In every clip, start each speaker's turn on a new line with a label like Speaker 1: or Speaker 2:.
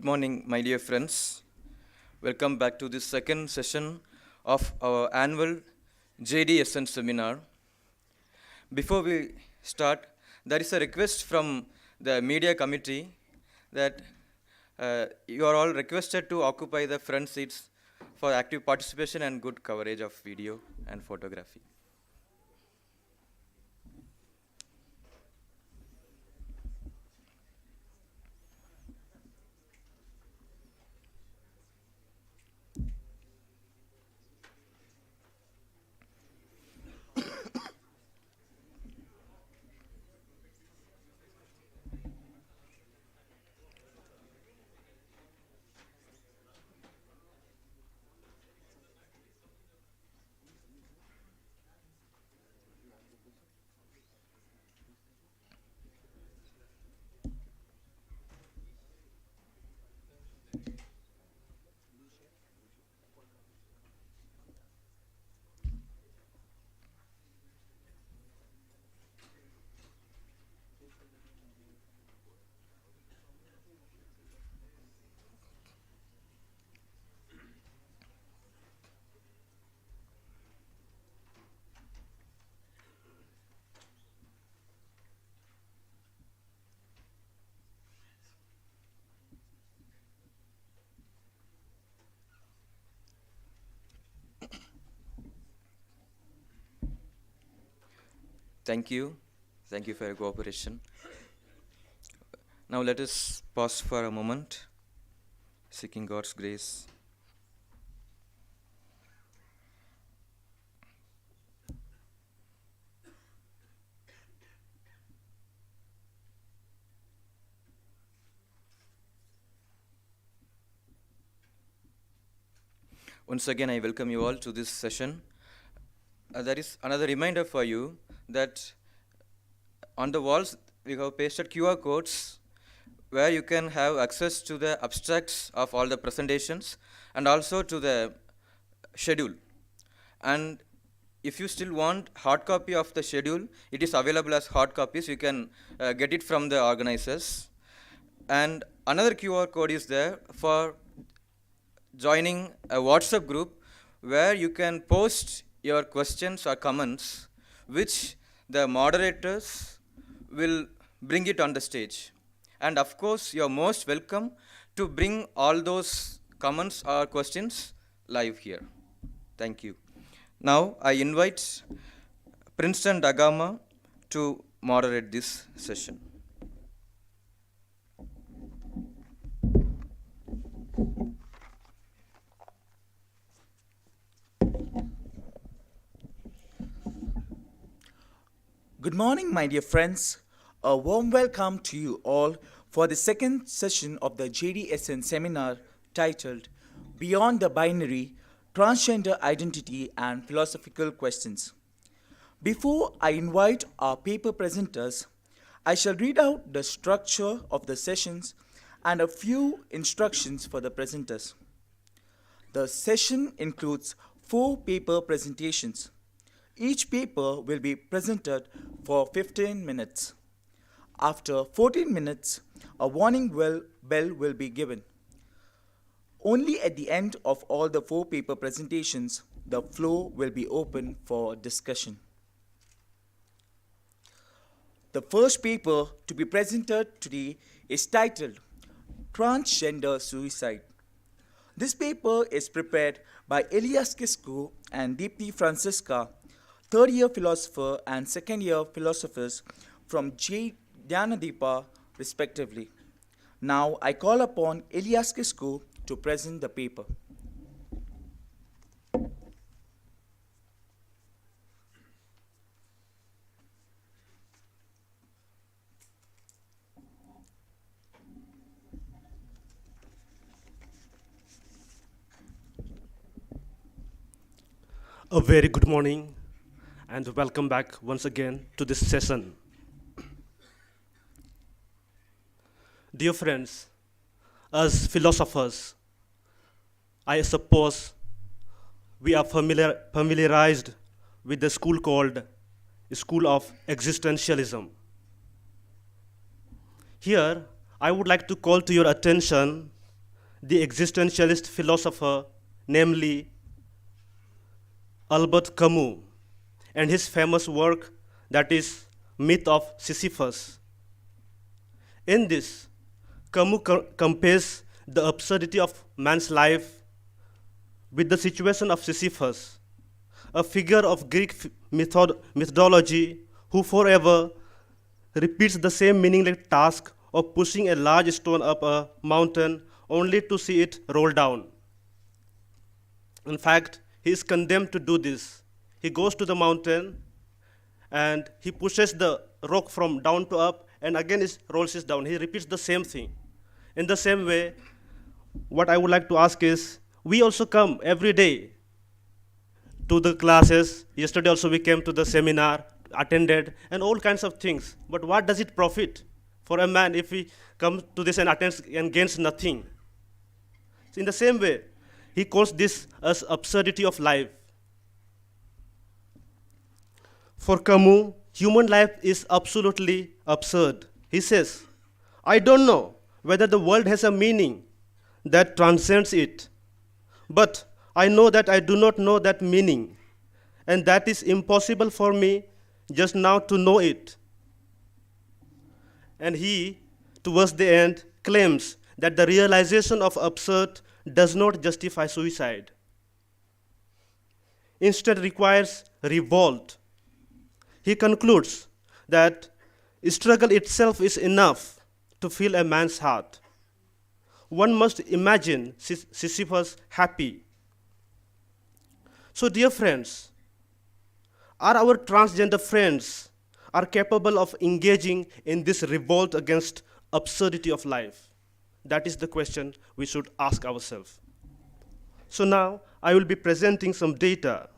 Speaker 1: Good morning, my dear friends. Welcome back to this second session of our annual JDSN seminar. Before we start, there is a request from the media committee that you are all requested to occupy the front seats for active participation and good coverage of video and photography. Thank you. Thank you for your cooperation. Now let us pause for a moment, seeking God's grace. Once again, I welcome you all to this session. There is another reminder for you that on the walls we have pasted QR codes where you can have access to the abstracts of all the presentations and also to the schedule. And if you still want hard copy of the schedule, it is available as hard copies. You can get it from the organizers. And another QR code is there for joining a WhatsApp group where you can post your questions or comments, which the moderators will bring it on the stage. And of course, you're most welcome to bring all those comments or questions live here. Thank you. Now, I invite Princeton Dagama to moderate this session.
Speaker 2: Good morning, my dear friends. A warm welcome to you all for the second session of the JDSN seminar titled Beyond the Binary, Transgender Identity and Philosophical Questions. Before I invite our paper presenters, I shall read out the structure of the sessions and a few instructions for the presenters. The session includes 4 paper presentations. Each paper will be presented for 15 minutes. After 14 minutes, a warning bell will be given. Only at the end of all the 4 paper presentations, the floor will be open for discussion. The first paper to be presented today is titled Transgender Suicide. This paper is prepared by Elias Kisco and Deepthi Francisca, third-year philosopher and second-year philosophers from J. Dhyanadipa, respectively. Now I call upon Elias Kisco to present the paper.
Speaker 3: A very good morning and welcome back once again to this session. Dear friends, as philosophers, I suppose we are familiarized with the school called School of Existentialism. Here, I would like to call to your attention the existentialist philosopher, namely Albert Camus, and his famous work that is Myth of Sisyphus. In this, Camus compares the absurdity of man's life with the situation of Sisyphus, a figure of Greek mythology who forever repeats the same meaningless task of pushing a large stone up a mountain only to see it roll down. In fact, he is condemned to do this. He goes to the mountain and he pushes the rock from down to up and again it rolls it down. He repeats the same thing. In the same way, what I would like to ask is, we also come every day to the classes. Yesterday also we came to the seminar, attended, and all kinds of things. But what does it profit for a man if he comes to this and attends and gains nothing? So in the same way, he calls this as absurdity of life. For Camus, human life is absolutely absurd. He says, I don't know whether the world has a meaning that transcends it, but I know that I do not know that meaning, and that is impossible for me just now to know it. And he, towards the end, claims that the realization of absurd does not justify suicide. Instead, requires revolt. He concludes that struggle itself is enough to fill a man's heart. One must imagine Sisyphus happy. So, dear friends, are our transgender friends are capable of engaging in this revolt against absurdity of life? That is the question we should ask ourselves. So now I will be presenting some data.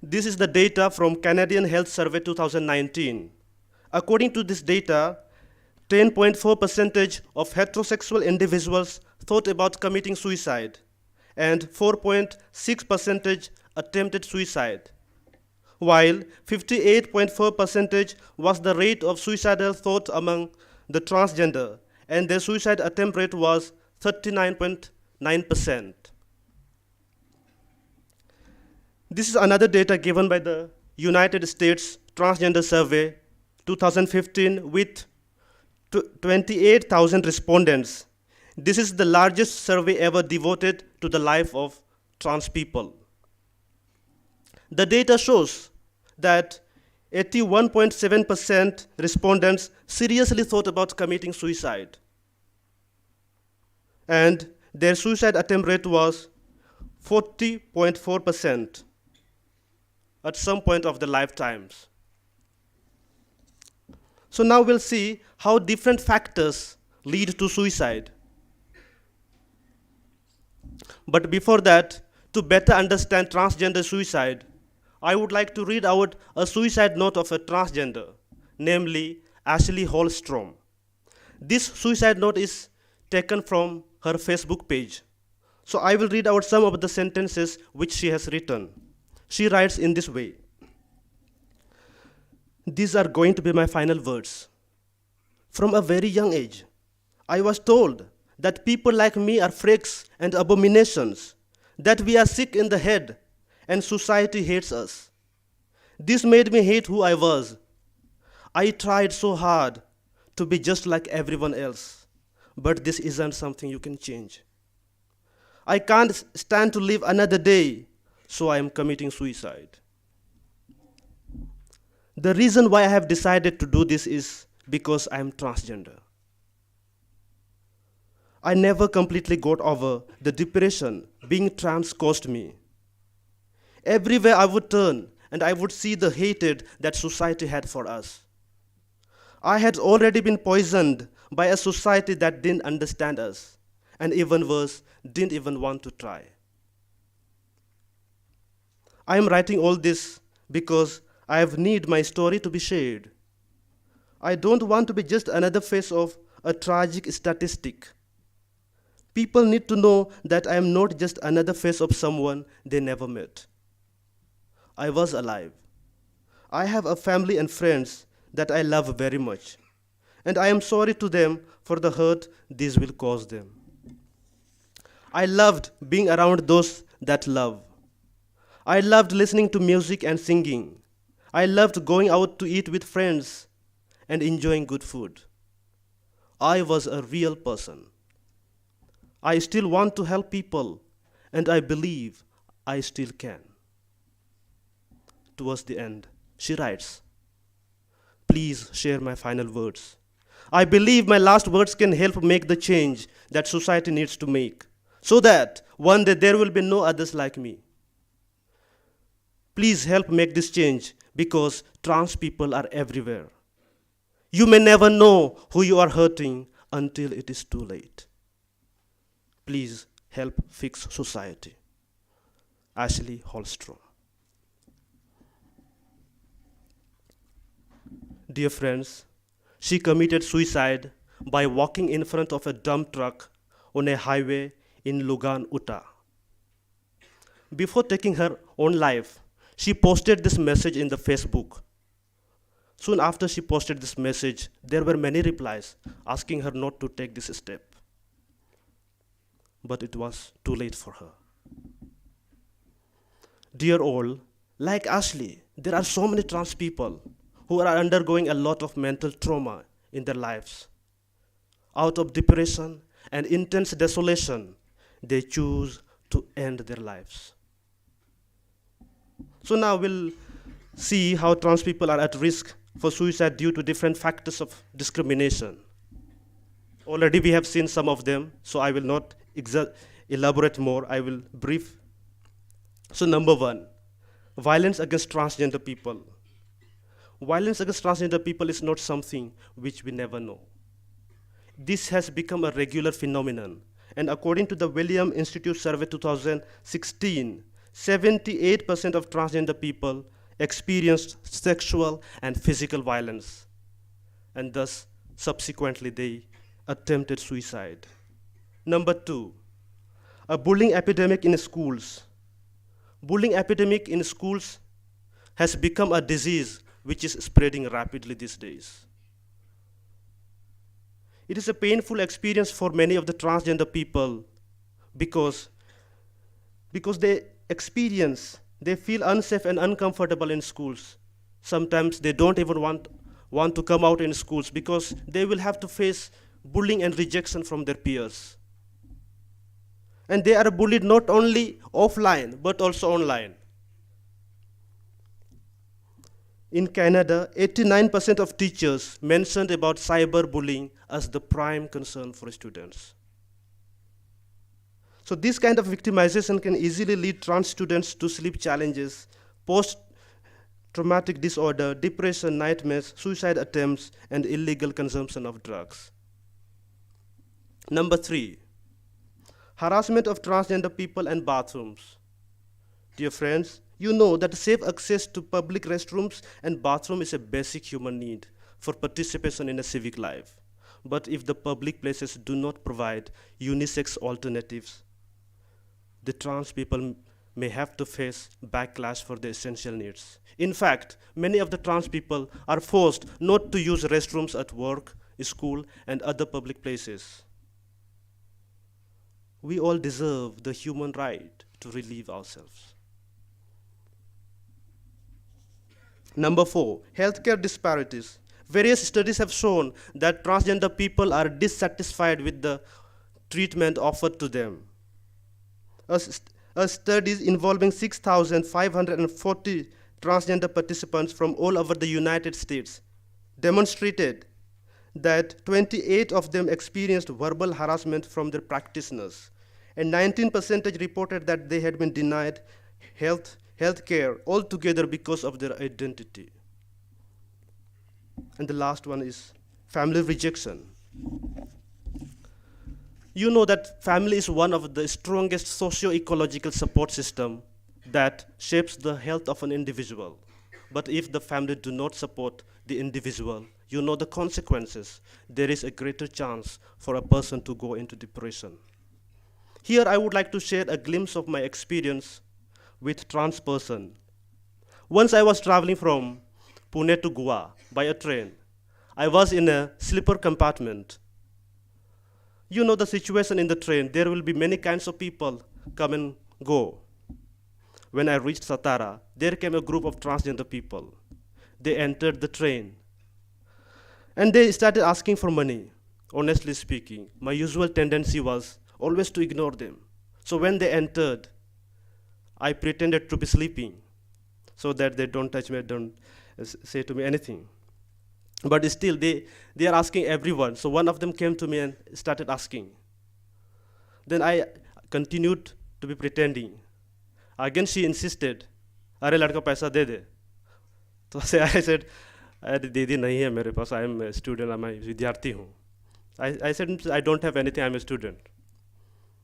Speaker 3: This is the data from Canadian Health Survey 2019. According to this data, 10.4% of heterosexual individuals thought about committing suicide, and 4.6% attempted suicide, while 58.4% was the rate of suicidal thought among the transgender, and their suicide attempt rate was 39.9%. This is another data given by the United States Transgender Survey 2015 with 28,000 respondents. This is the largest survey ever devoted to the life of trans people. The data shows that 81.7% respondents seriously thought about committing suicide, and their suicide attempt rate was 40.4% at some point of their lifetimes. So now we'll see how different factors lead to suicide. But before that, to better understand transgender suicide, I would like to read out a suicide note of a transgender, namely Ashley Holstrom. This suicide note is taken from her Facebook page. So I will read out some of the sentences which she has written. She writes in this way: these are going to be my final words. From a very young age, I was told that people like me are freaks and abominations, that we are sick in the head, and society hates us. This made me hate who I was. I tried so hard to be just like everyone else, but this isn't something you can change. I can't stand to live another day, so I am committing suicide. The reason why I have decided to do this is because I am transgender. I never completely got over the depression being trans caused me. Everywhere I would turn, and I would see the hatred that society had for us. I had already been poisoned by a society that didn't understand us, and even worse, didn't even want to try. I am writing all this because I need my story to be shared. I don't want to be just another face of a tragic statistic. People need to know that I am not just another face of someone they never met. I was alive. I have a family and friends that I love very much. and I am sorry to them for the hurt this will cause them. I loved being around those that love. I loved listening to music and singing. I loved going out to eat with friends and enjoying good food. I was a real person. I still want to help people, and I believe I still can. Towards the end, she writes, please share my final words. I believe my last words can help make the change that society needs to make, so that one day there will be no others like me. Please help make this change because trans people are everywhere. You may never know who you are hurting until it is too late. Please help fix society. Ashley Holstrom. Dear friends, she committed suicide by walking in front of a dump truck on a highway in Lugan, Utah. Before taking her own life, she posted this message in the Facebook. Soon after she posted this message, there were many replies asking her not to take this step. But it was too late for her. Dear all, like Ashley, there are so many trans people who are undergoing a lot of mental trauma in their lives. Out of depression and intense desolation, they choose to end their lives. So now we'll see how trans people are at risk for suicide due to different factors of discrimination. Already we have seen some of them, so I will not elaborate more, I will brief. So number one, violence against transgender people. Violence against transgender people is not something which we never know. This has become a regular phenomenon, and according to the William Institute Survey 2016, 78% of transgender people experienced sexual and physical violence, and thus subsequently they attempted suicide. Number two, a bullying epidemic in schools. Bullying epidemic in schools has become a disease which is spreading rapidly these days. It is a painful experience for many of the transgender people because they feel unsafe and uncomfortable in schools. Sometimes they don't even want to come out in schools because they will have to face bullying and rejection from their peers. And they are bullied not only offline, but also online. In Canada, 89% of teachers mentioned about cyberbullying as the prime concern for students. So this kind of victimization can easily lead trans students to sleep challenges, post-traumatic disorder, depression, nightmares, suicide attempts, and illegal consumption of drugs. Number three, harassment of transgender people and bathrooms. Dear friends, you know that safe access to public restrooms and bathroom is a basic human need for participation in a civic life. But if the public places do not provide unisex alternatives, the trans people may have to face backlash for their essential needs. In fact, many of the trans people are forced not to use restrooms at work, school, and other public places. We all deserve the human right to relieve ourselves. Number four, healthcare disparities. Various studies have shown that transgender people are dissatisfied with the treatment offered to them. A study involving 6,540 transgender participants from all over the United States demonstrated that 28 of them experienced verbal harassment from their practitioners, and 19% reported that they had been denied health care altogether because of their identity. And the last one is family rejection. You know that family is one of the strongest socio-ecological support system that shapes the health of an individual. But if the family do not support the individual, you know the consequences. There is a greater chance for a person to go into depression. Here I would like to share a glimpse of my experience with trans person. Once I was traveling from Pune to Goa by a train. I was in a sleeper compartment. You know the situation in the train. There will be many kinds of people come and go. When I reached Satara, there came a group of transgender people. They entered the train and they started asking for money. Honestly speaking, my usual tendency was always to ignore them. So when they entered, I pretended to be sleeping so that they don't touch me, don't say to me anything. But still, they are asking everyone. So one of them came to me and started asking. Then I continued to be pretending. Again, she insisted, "अरे लड़का पैसा दे दे." तो I said, "अरे दीदी नहीं है मेरे पास. I am a student. मैं विद्यार्थी हूँ." I said, "I don't have anything. I am a student."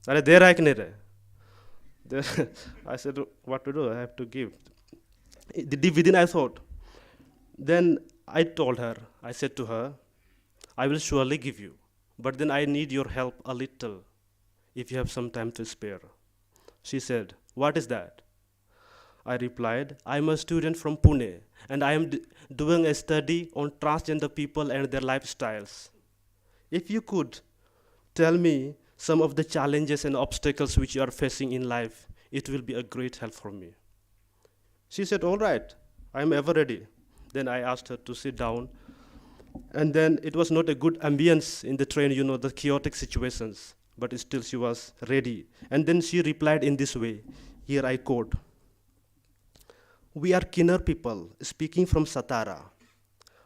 Speaker 3: अरे दे रहा है कि नहीं रहा? I said, "What to do? I have to give." Deep within, I thought. Then I told her, I said to her, "I will surely give you, but then I need your help a little, if you have some time to spare." She said, "What is that?" I replied, "I am a student from Pune, and I am doing a study on transgender people and their lifestyles. If you could tell me some of the challenges and obstacles which you are facing in life, it will be a great help for me." She said, "All right, I am ever ready." Then I asked her to sit down. And then it was not a good ambience in the train, you know, the chaotic situations. But still she was ready. And then she replied in this way. Here I quote. "We are Kinnar people speaking from Satara.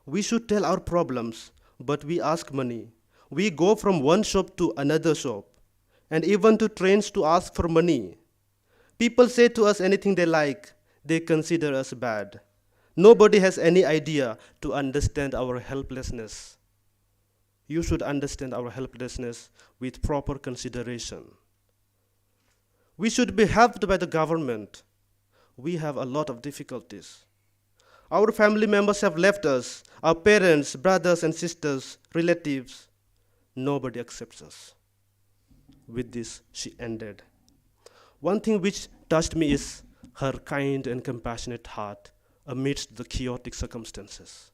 Speaker 3: We should tell our problems, but we ask money. We go from one shop to another shop, and even to trains to ask for money. People say to us anything they like. They consider us bad. Nobody has any idea to understand our helplessness. You should understand our helplessness with proper consideration. We should be helped by the government. We have a lot of difficulties. Our family members have left us, our parents, brothers and sisters, relatives. Nobody accepts us." With this, she ended. One thing which touched me is her kind and compassionate heart amidst the chaotic circumstances.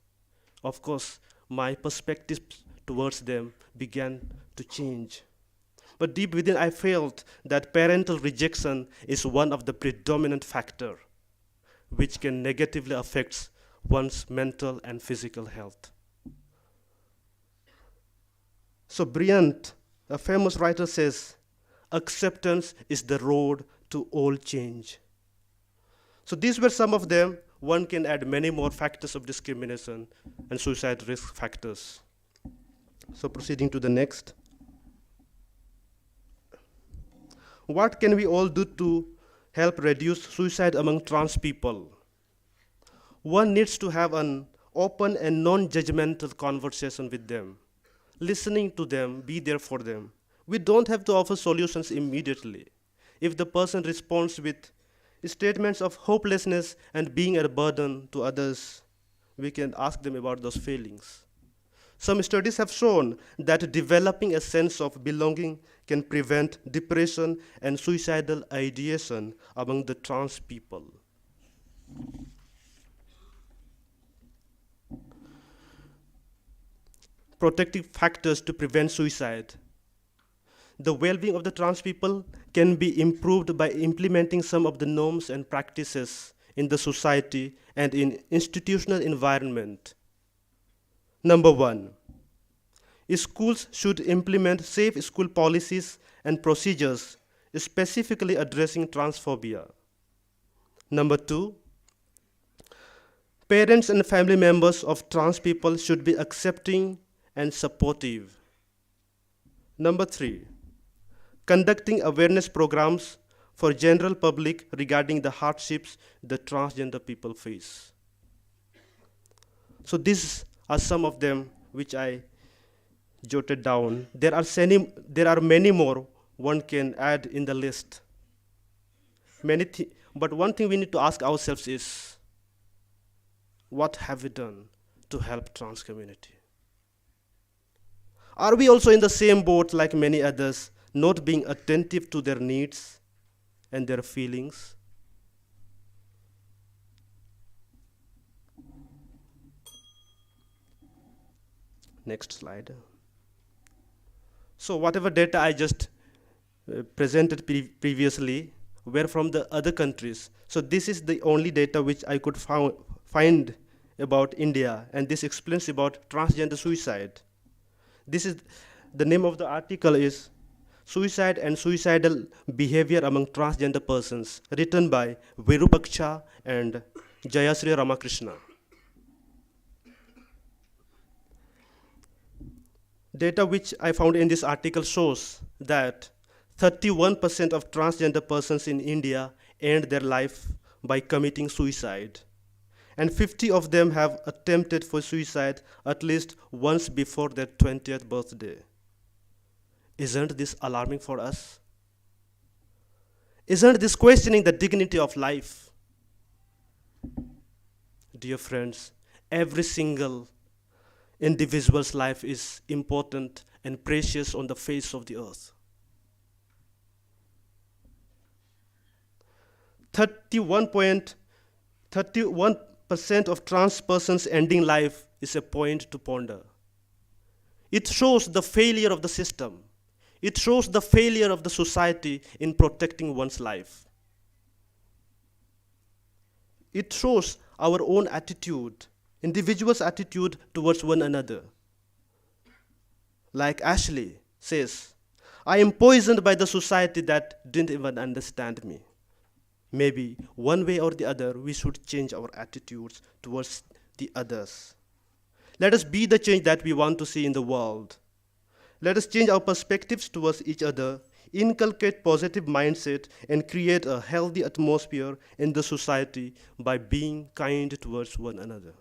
Speaker 3: Of course, my perspective towards them began to change. But deep within, I felt that parental rejection is one of the predominant factors which can negatively affect one's mental and physical health. So Bryant, a famous writer, says, "Acceptance is the road to all change." So these were some of them. One can add many more factors of discrimination and suicide risk factors. So proceeding to the next. What can we all do to help reduce suicide among trans people? One needs to have an open and non-judgmental conversation with them, listening to them, be there for them. We don't have to offer solutions immediately. If the person responds with statements of hopelessness and being a burden to others, we can ask them about those feelings. Some studies have shown that developing a sense of belonging can prevent depression and suicidal ideation among the trans people. Protective factors to prevent suicide. The well-being of the trans people can be improved by implementing some of the norms and practices in the society and in institutional environment. Number one, schools should implement safe school policies and procedures specifically addressing transphobia. Number two, parents and family members of trans people should be accepting and supportive. Number three, conducting awareness programs for general public regarding the hardships the transgender people face. So these are some of them which I jotted down. There are many more one can add in the list. But one thing we need to ask ourselves is, what have we done to help trans community? Are we also in the same boat like many others, not being attentive to their needs and their feelings? Next slide. So whatever data I just presented previously were from the other countries. So this is the only data which I could find about India, and this explains about transgender suicide. This is the name of the article is Suicide and Suicidal Behavior Among Transgender Persons, written by Virupaksha and Jayasri Ramakrishna. Data which I found in this article shows that 31% of transgender persons in India end their life by committing suicide. And 50 of them have attempted for suicide at least once before their 20th birthday. Isn't this alarming for us? Isn't this questioning the dignity of life? Dear friends, every single individual's life is important and precious on the face of the earth. 31% of trans persons ending life is a point to ponder. It shows the failure of the system. It shows the failure of the society in protecting one's life. It shows our own attitude, individuals' attitude towards one another. Like Ashley says, I am poisoned by the society that didn't even understand me. Maybe one way or the other, we should change our attitudes towards the others. Let us be the change that we want to see in the world. Let us change our perspectives towards each other, inculcate positive mindset, and create a healthy atmosphere in the society by being kind towards one another.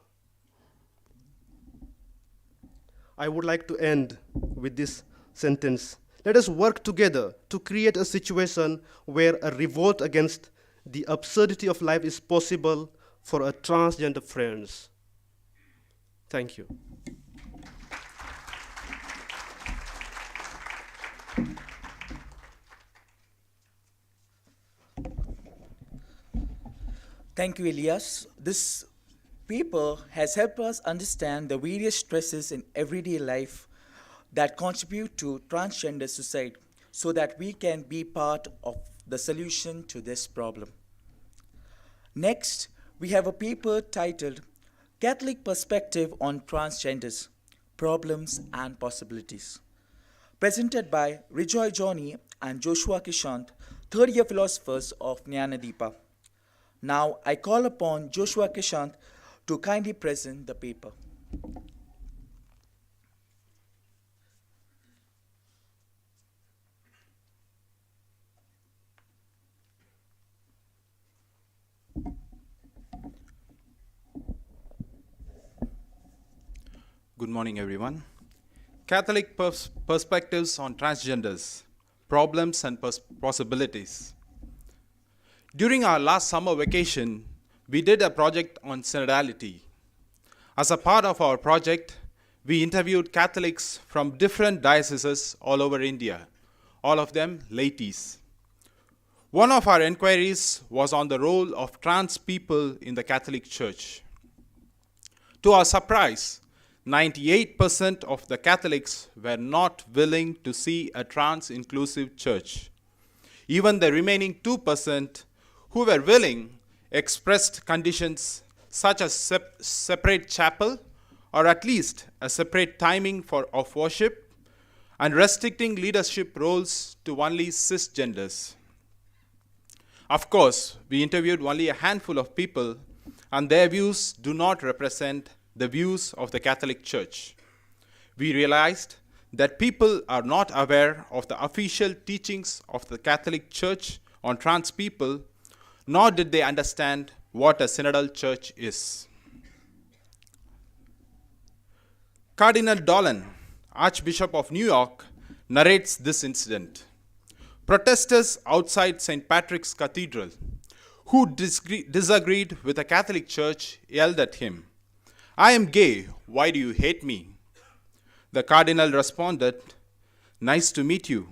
Speaker 3: I would like to end with this sentence. Let us work together to create a situation where a revolt against the absurdity of life is possible for our transgender friends. Thank you.
Speaker 2: Thank you, Elias. This paper has helped us understand the various stresses in everyday life that contribute to transgender suicide so that we can be part of the solution to this problem. Next, we have a paper titled Catholic Perspective on Transgenders, Problems and Possibilities, presented by Rijoy Johnny and Joshua Kishant, third-year philosophers of Jnanadeepa. Now, I call upon Joshua Kishant to kindly present the paper.
Speaker 4: Good morning, everyone. Catholic perspectives on transgenders, problems and possibilities. During our last summer vacation, we did a project on synodality. As a part of our project, we interviewed Catholics from different dioceses all over India, all of them laities. One of our inquiries was on the role of trans people in the Catholic Church. To our surprise, 98% of the Catholics were not willing to see a trans-inclusive church. Even the remaining 2% who were willing expressed conditions such as separate chapel or at least a separate timing of worship and restricting leadership roles to only cisgenders. Of course, we interviewed only a handful of people and their views do not represent the views of the Catholic Church. We realized that people are not aware of the official teachings of the Catholic Church on trans people, nor did they understand what a synodal church is. Cardinal Dolan, Archbishop of New York, narrates this incident. Protesters outside St. Patrick's Cathedral, who disagreed with the Catholic Church, yelled at him, "I am gay, why do you hate me?" The cardinal responded, "Nice to meet you.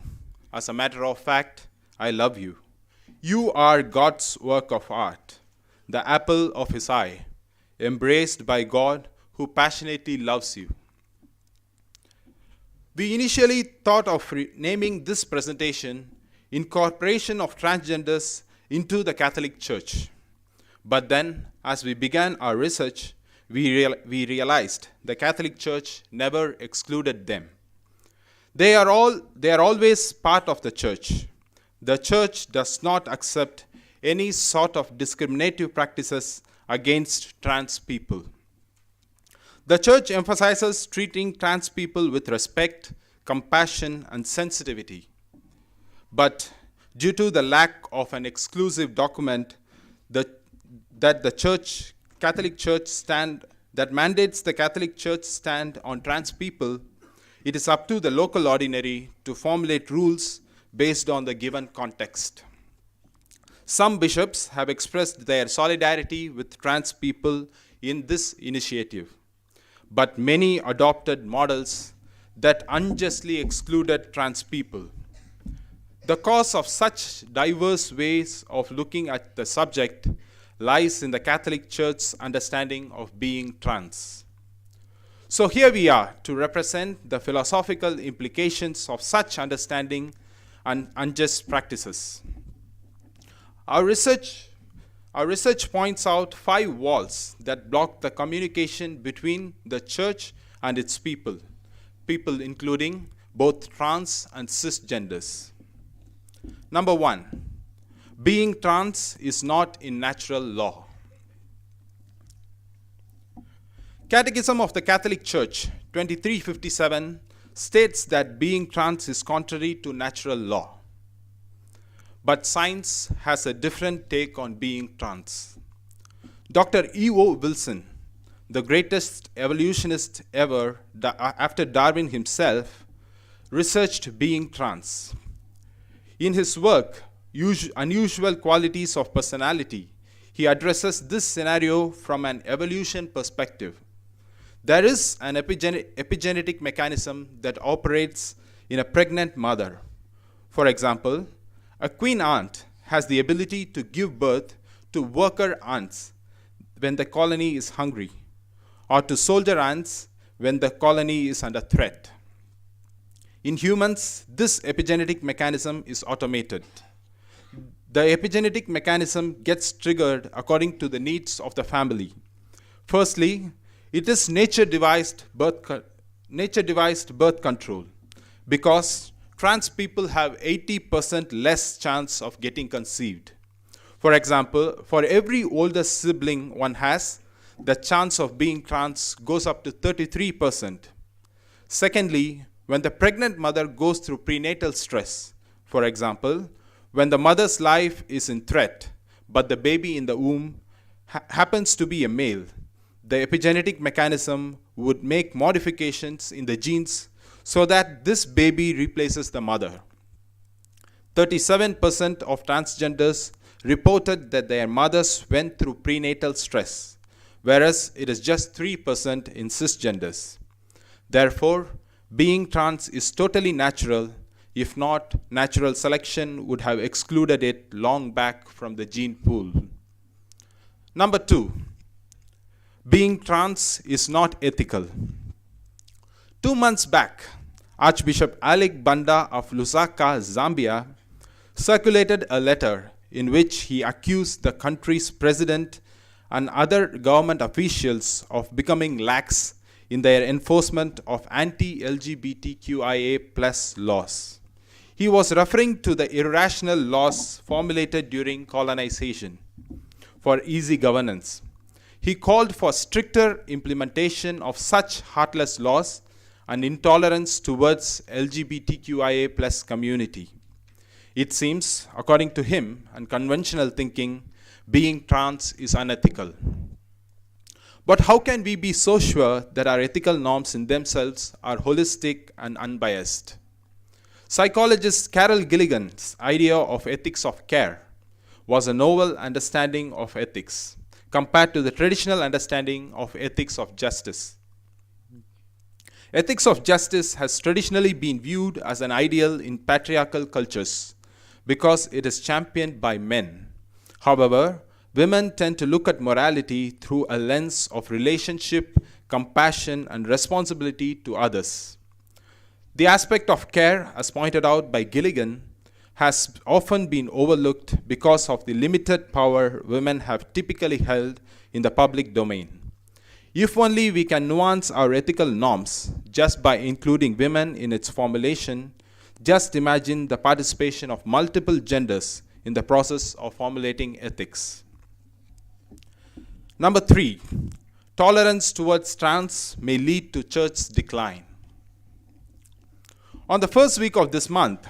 Speaker 4: As a matter of fact, I love you. You are God's work of art, the apple of his eye, embraced by God who passionately loves you." We initially thought of naming this presentation Incorporation of Transgenders into the Catholic Church. But then, as we began our research, we realized the Catholic Church never excluded them. They are always part of the Church. The Church does not accept any sort of discriminative practices against trans people. The Church emphasizes treating trans people with respect, compassion, and sensitivity. But due to the lack of an exclusive document that mandates the Catholic Church stand on trans people, it is up to the local ordinary to formulate rules based on the given context. Some bishops have expressed their solidarity with trans people in this initiative, but many adopted models that unjustly excluded trans people. The cause of such diverse ways of looking at the subject lies in the Catholic Church's understanding of being trans. So here we are to represent the philosophical implications of such understanding and unjust practices. Our research points out 5 walls that block the communication between the Church and its people including both trans and cisgenders. Number 1, being trans is not in natural law. Catechism of the Catholic Church 2357 states that being trans is contrary to natural law. But science has a different take on being trans. Dr. E.O. Wilson, the greatest evolutionist ever after Darwin himself, researched being trans. In his work, Unusual Qualities of Personality, he addresses this scenario from an evolution perspective. There is an epigenetic mechanism that operates in a pregnant mother. For example, a queen ant has the ability to give birth to worker ants when the colony is hungry, or to soldier ants when the colony is under threat. In humans, this epigenetic mechanism is automated. The epigenetic mechanism gets triggered according to the needs of the family. Firstly, it is nature-devised birth control, because trans people have 80% less chance of getting conceived. For example, for every older sibling one has, the chance of being trans goes up to 33%. Secondly, when the pregnant mother goes through prenatal stress, for example, when the mother's life is in threat, but the baby in the womb happens to be a male, the epigenetic mechanism would make modifications in the genes so that this baby replaces the mother. 37% of transgenders reported that their mothers went through prenatal stress, whereas it is just 3% in cisgenders. Therefore, being trans is totally natural. If not, natural selection would have excluded it long back from the gene pool. Number 2, being trans is not ethical. 2 months back, Archbishop Alec Banda of Lusaka, Zambia, circulated a letter in which he accused the country's president and other government officials of becoming lax in their enforcement of anti-LGBTQIA+ laws. He was referring to the irrational laws formulated during colonization for easy governance. He called for stricter implementation of such heartless laws and intolerance towards LGBTQIA+ community. It seems, according to him and conventional thinking, being trans is unethical. But how can we be so sure that our ethical norms in themselves are holistic and unbiased? Psychologist Carol Gilligan's idea of ethics of care was a novel understanding of ethics compared to the traditional understanding of ethics of justice. Ethics of justice has traditionally been viewed as an ideal in patriarchal cultures because it is championed by men. However, women tend to look at morality through a lens of relationship, compassion, and responsibility to others. The aspect of care, as pointed out by Gilligan, has often been overlooked because of the limited power women have typically held in the public domain. If only we can nuance our ethical norms just by including women in its formulation, just imagine the participation of multiple genders in the process of formulating ethics. Number 3, tolerance towards trans may lead to church decline. On the first week of this month,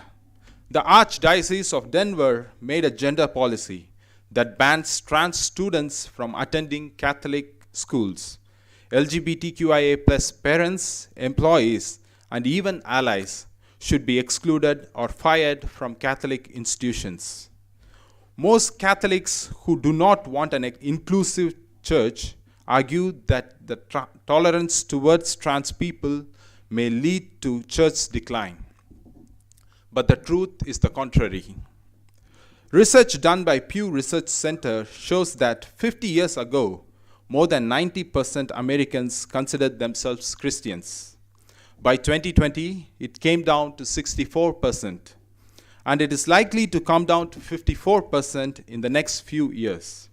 Speaker 4: the Archdiocese of Denver made a gender policy that bans trans students from attending Catholic schools. LGBTQIA plus parents, employees, and even allies should be excluded or fired from Catholic institutions. Most Catholics who do not want an inclusive church argue that the tolerance towards trans people may lead to church decline. But the truth is the contrary. Research done by Pew Research Center shows that 50 years ago, more than 90% Americans considered themselves Christians. By 2020, it came down to 64%, and it is likely to come down to 54% in the next few years.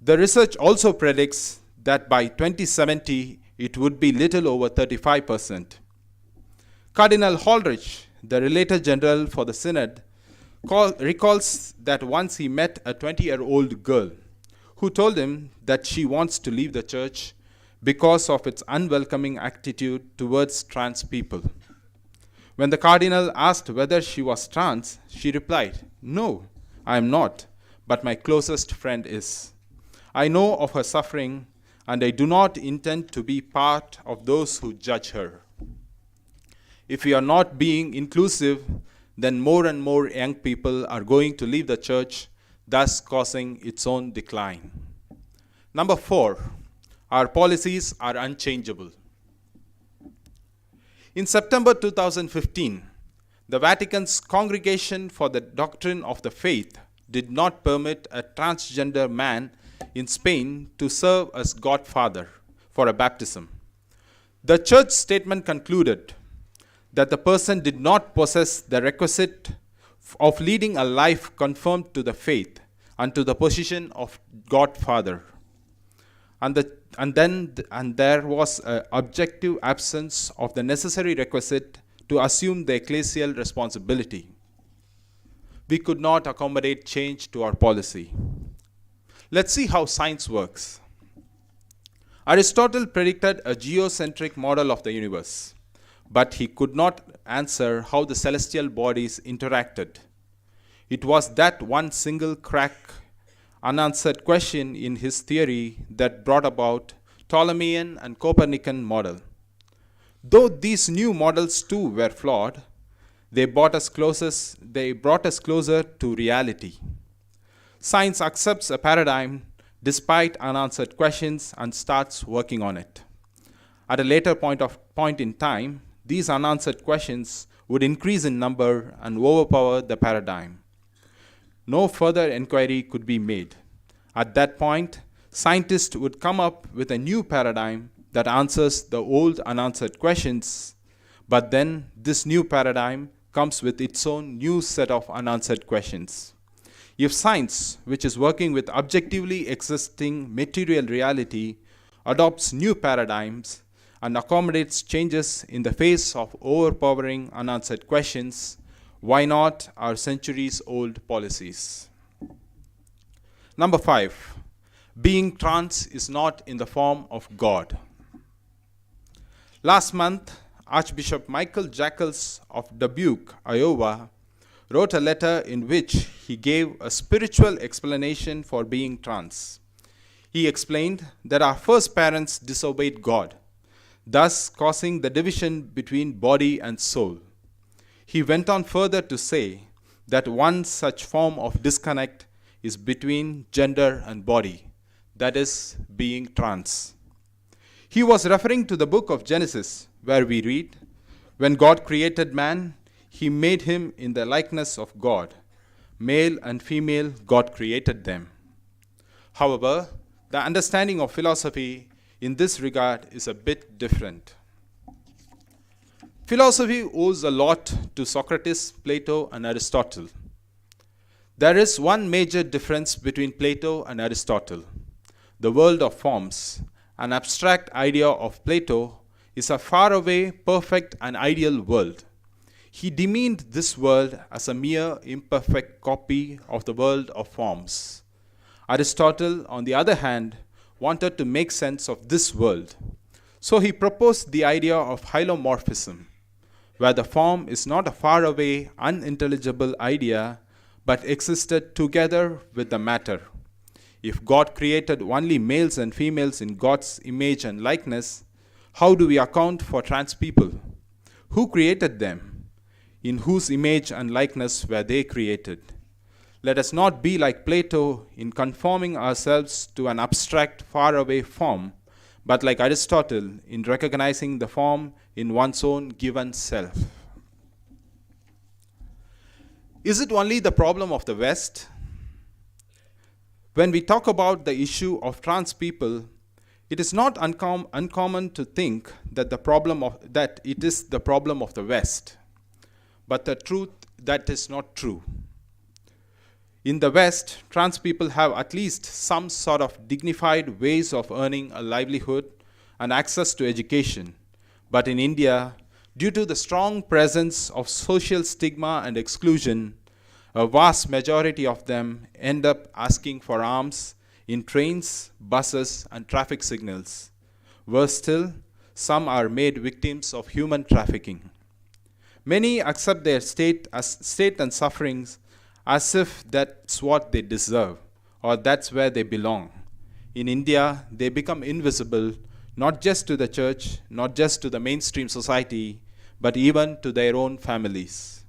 Speaker 4: The research also predicts that by 2070, it would be little over 35%. Cardinal Holrich, the Relator General for the Synod, recalls that once he met a 20-year-old girl who told him that she wants to leave the church because of its unwelcoming attitude towards trans people. When the cardinal asked whether she was trans, she replied, "No, I am not, but my closest friend is. I know of her suffering, and I do not intend to be part of those who judge her." If we are not being inclusive, then more and more young people are going to leave the church, thus causing its own decline. Number 4, our policies are unchangeable. In September 2015, the Vatican's Congregation for the Doctrine of the Faith did not permit a transgender man in Spain to serve as godfather for a baptism. The church statement concluded that the person did not possess the requisite of leading a life conformed to the faith and to the position of godfather. And there was an objective absence of the necessary requisite to assume the ecclesial responsibility. We could not accommodate change to our policy. Let's see how science works. Aristotle predicted a geocentric model of the universe, but he could not answer how the celestial bodies interacted. It was that one single unanswered question in his theory that brought about Ptolemaic and Copernican model. Though these new models too were flawed, they brought us closer to reality. Science accepts a paradigm despite unanswered questions and starts working on it. At a later point in time, these unanswered questions would increase in number and overpower the paradigm. No further inquiry could be made. At that point, scientists would come up with a new paradigm that answers the old unanswered questions, but then this new paradigm comes with its own new set of unanswered questions. If science, which is working with objectively existing material reality, adopts new paradigms and accommodates changes in the face of overpowering unanswered questions, why not our centuries-old policies? Number 5, being trans is not in the form of God. Last month, Archbishop Michael Jackals of Dubuque, Iowa, wrote a letter in which he gave a spiritual explanation for being trans. He explained that our first parents disobeyed God, thus causing the division between body and soul. He went on further to say that one such form of disconnect is between gender and body, that is, being trans. He was referring to the book of Genesis, where we read, "When God created man, he made him in the likeness of God. Male and female, God created them." However, the understanding of philosophy in this regard is a bit different. Philosophy owes a lot to Socrates, Plato, and Aristotle. There is one major difference between Plato and Aristotle: the world of forms. An abstract idea of Plato is a faraway, perfect, and ideal world. He demeaned this world as a mere imperfect copy of the world of forms. Aristotle, on the other hand, wanted to make sense of this world. So he proposed the idea of hylomorphism, where the form is not a faraway, unintelligible idea, but existed together with the matter. If God created only males and females in God's image and likeness, how do we account for trans people? Who created them? In whose image and likeness were they created? Let us not be like Plato in conforming ourselves to an abstract, faraway form, but like Aristotle in recognizing the form in one's own given self. Is it only the problem of the West? When we talk about the issue of trans people, it is not uncommon to think that it is the problem of the West. But the truth, that is not true. In the West, trans people have at least some sort of dignified ways of earning a livelihood and access to education. But in India, due to the strong presence of social stigma and exclusion, a vast majority of them end up asking for alms in trains, buses, and traffic signals. Worse still, some are made victims of human trafficking. Many accept their state and sufferings as if that's what they deserve, or that's where they belong. In India, they become invisible, not just to the church, not just to the mainstream society, but even to their own families.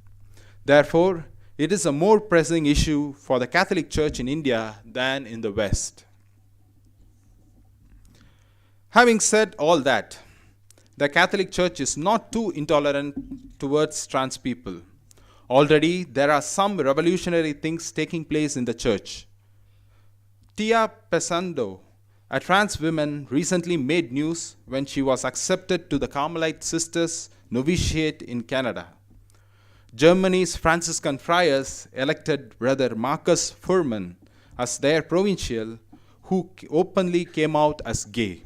Speaker 4: Therefore, it is a more pressing issue for the Catholic Church in India than in the West. Having said all that, the Catholic Church is not too intolerant towards trans people. Already, there are some revolutionary things taking place in the church. Tia Pesando, a trans woman, recently made news when she was accepted to the Carmelite Sisters novitiate in Canada. Germany's Franciscan friars elected Brother Marcus Fuhrmann as their provincial, who openly came out as gay.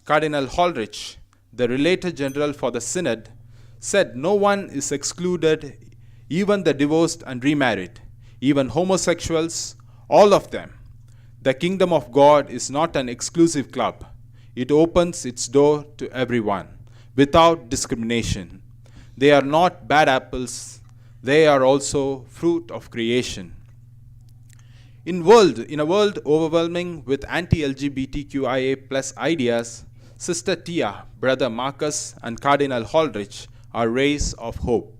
Speaker 4: Cardinal Holrich, the Relator General for the Synod, said no one is excluded, even the divorced and remarried, even homosexuals, all of them. The kingdom of God is not an exclusive club. It opens its door to everyone, without discrimination. They are not bad apples. They are also fruit of creation. In a world overwhelming with anti-LGBTQIA+ ideas, Sister Tia, Brother Marcus, and Cardinal Holrich are rays of hope.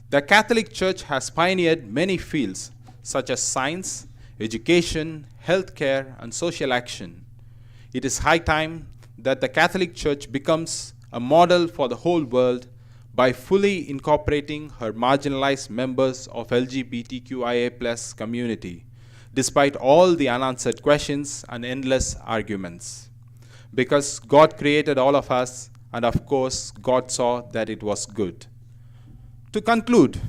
Speaker 4: The Catholic Church has pioneered many fields, such as science, education, healthcare, and social action. It is high time that the Catholic Church becomes a model for the whole world by fully incorporating her marginalized members of LGBTQIA+ community, despite all the unanswered questions and endless arguments. Because God created all of us, and of course, God saw that it was good. To conclude,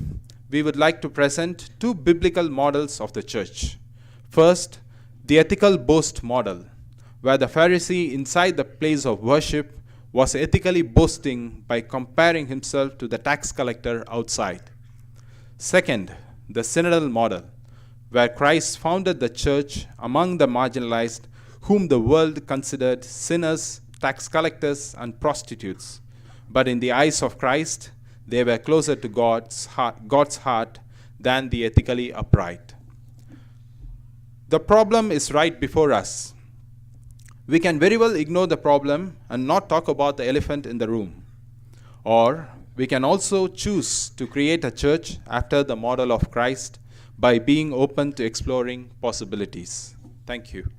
Speaker 4: we would like to present two biblical models of the church. First, the ethical boast model, where the Pharisee inside the place of worship was ethically boasting by comparing himself to the tax collector outside. Second, the Synodal model, where Christ founded the church among the marginalized, whom the world considered sinners, tax collectors, and prostitutes. But in the eyes of Christ, they were closer to God's heart than the ethically upright. The problem is right before us. We can very well ignore the problem and not talk about the elephant in the room. Or we can also choose to create a church after the model of Christ by being open to exploring possibilities. Thank you.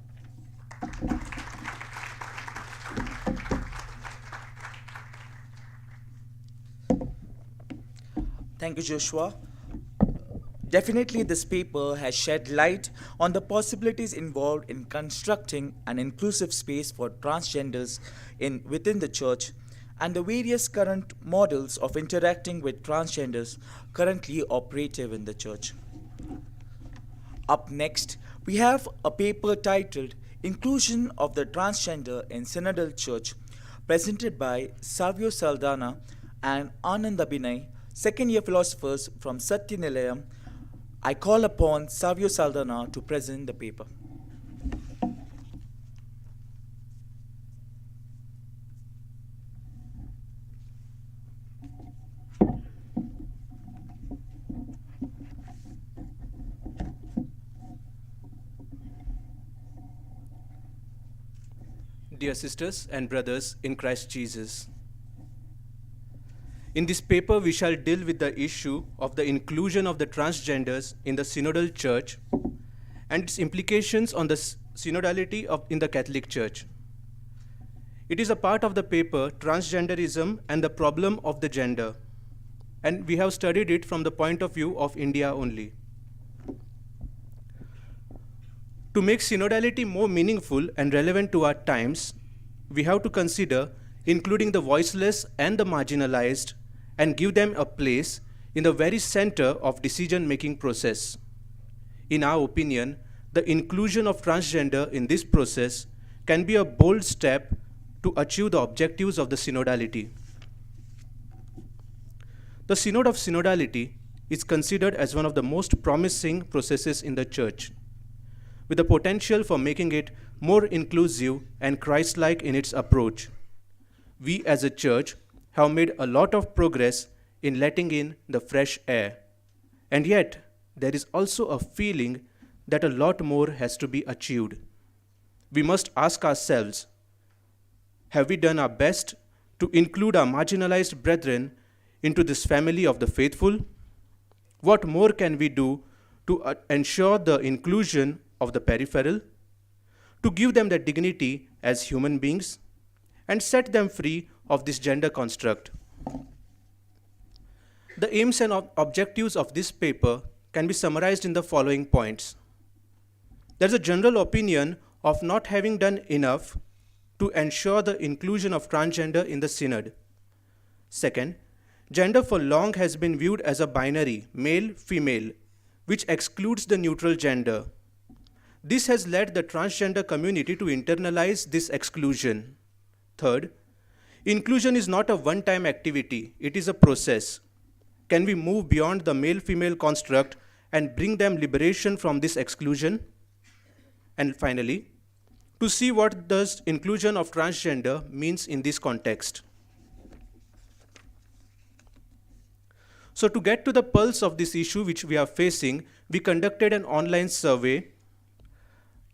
Speaker 2: Thank you, Joshua. Definitely, this paper has shed light on the possibilities involved in constructing an inclusive space for transgenders within the church, and the various current models of interacting with transgenders currently operative in the church. Up next, we have a paper titled Inclusion of the Transgender in Synodal Church, presented by Savio Saldana and Ananda Binay, second year philosophers from Satyanilayam. I call upon Savio Saldana to present the paper.
Speaker 5: Dear sisters and brothers in Christ Jesus, in this paper we shall deal with the issue of the inclusion of the transgenders in the synodal church and its implications on the synodality in the Catholic Church. It is a part of the paper Transgenderism and the Problem of the Gender, and we have studied it from the point of view of India only. To make synodality more meaningful and relevant to our times, we have to consider including the voiceless and the marginalized and give them a place in the very center of decision-making process. In our opinion, the inclusion of transgender in this process can be a bold step to achieve the objectives of the synodality. The Synod of Synodality is considered as one of the most promising processes in the Church, with the potential for making it more inclusive and Christ-like in its approach. We as a church have made a lot of progress in letting in the fresh air. And yet, there is also a feeling that a lot more has to be achieved. We must ask ourselves, have we done our best to include our marginalized brethren into this family of the faithful? What more can we do to ensure the inclusion of the peripheral, to give them their dignity as human beings, and set them free of this gender construct? The aims and objectives of this paper can be summarized in the following points. There is a general opinion of not having done enough to ensure the inclusion of transgender in the synod. Second, gender for long has been viewed as a binary, male-female, which excludes the neutral gender. This has led the transgender community to internalize this exclusion. Third, inclusion is not a one-time activity, it is a process. Can we move beyond the male-female construct and bring them liberation from this exclusion? And finally, to see what does inclusion of transgender means in this context. So to get to the pulse of this issue which we are facing, we conducted an online survey.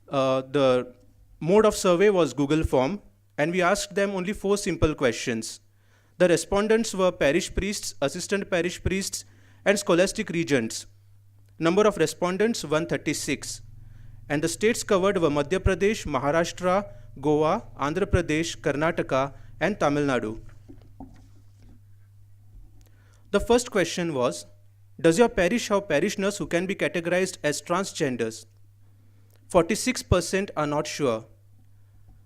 Speaker 5: The mode of survey was Google form, and we asked them only 4 simple questions. The respondents were parish priests, assistant parish priests, and scholastic regents. Number of respondents 136. And the states covered were Madhya Pradesh, Maharashtra, Goa, Andhra Pradesh, Karnataka, and Tamil Nadu. The first question was, does your parish have parishioners who can be categorized as transgenders? 46% are not sure.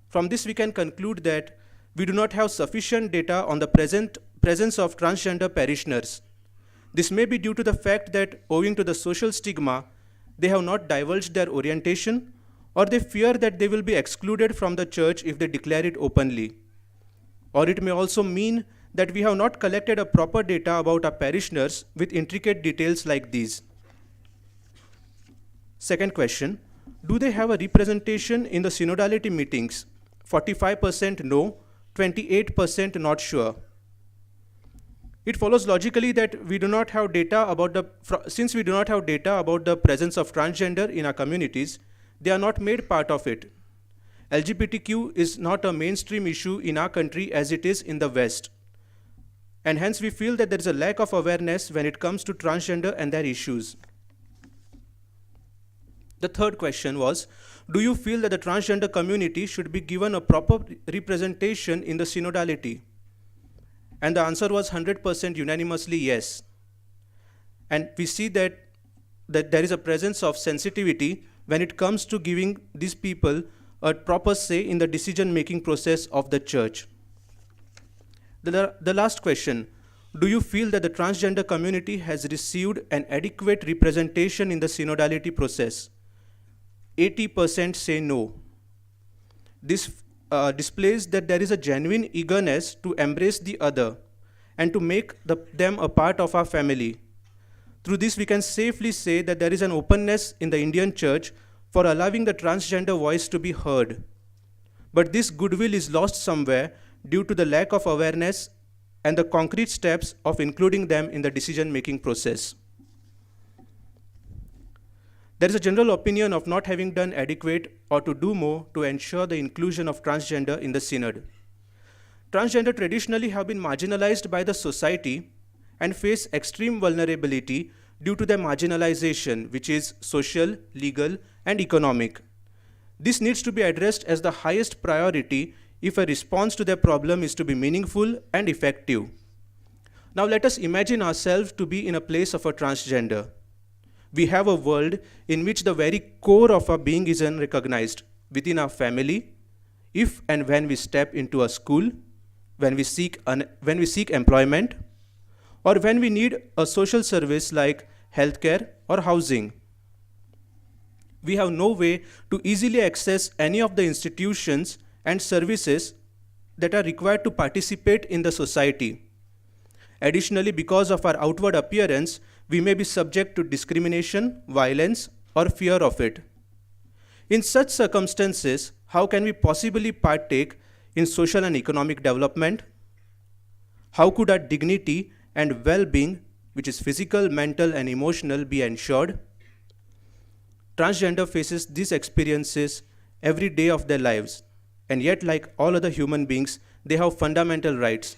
Speaker 5: From this we can conclude that we do not have sufficient data on the presence of transgender parishioners. This may be due to the fact that owing to the social stigma, they have not divulged their orientation, or they fear that they will be excluded from the church if they declare it openly. Or it may also mean that we have not collected a proper data about our parishioners with intricate details like these. Second question, do they have a representation in the synodality meetings? 45% no, 28% not sure. It follows logically that we do not have data about since we do not have data about the presence of transgender in our communities, they are not made part of it. LGBTQ is not a mainstream issue in our country as it is in the West. And hence we feel that there is a lack of awareness when it comes to transgender and their issues. The third question was, do you feel that the transgender community should be given a proper representation in the synodality? And the answer was 100% unanimously yes. And we see that there is a presence of sensitivity when it comes to giving these people a proper say in the decision-making process of the church. The last question, do you feel that the transgender community has received an adequate representation in the synodality process? 80% say no. This displays that there is a genuine eagerness to embrace the other and to make them a part of our family. Through this, we can safely say that there is an openness in the Indian church for allowing the transgender voice to be heard. But this goodwill is lost somewhere due to the lack of awareness and the concrete steps of including them in the decision-making process. There is a general opinion of not having done adequate or to do more to ensure the inclusion of transgender in the synod. Transgender traditionally have been marginalized by the society and face extreme vulnerability due to their marginalization, which is social, legal, and economic. This needs to be addressed as the highest priority if a response to their problem is to be meaningful and effective. Now let us imagine ourselves to be in a place of a transgender. We have a world in which the very core of our being is unrecognized within our family, if and when we step into a school, when we seek employment, or when we need a social service like healthcare or housing. We have no way to easily access any of the institutions and services that are required to participate in the society. Additionally, because of our outward appearance, we may be subject to discrimination, violence, or fear of it. In such circumstances, how can we possibly partake in social and economic development? How could our dignity and well-being, which is physical, mental, and emotional, be ensured? Transgender faces these experiences every day of their lives, and yet, like all other human beings, they have fundamental rights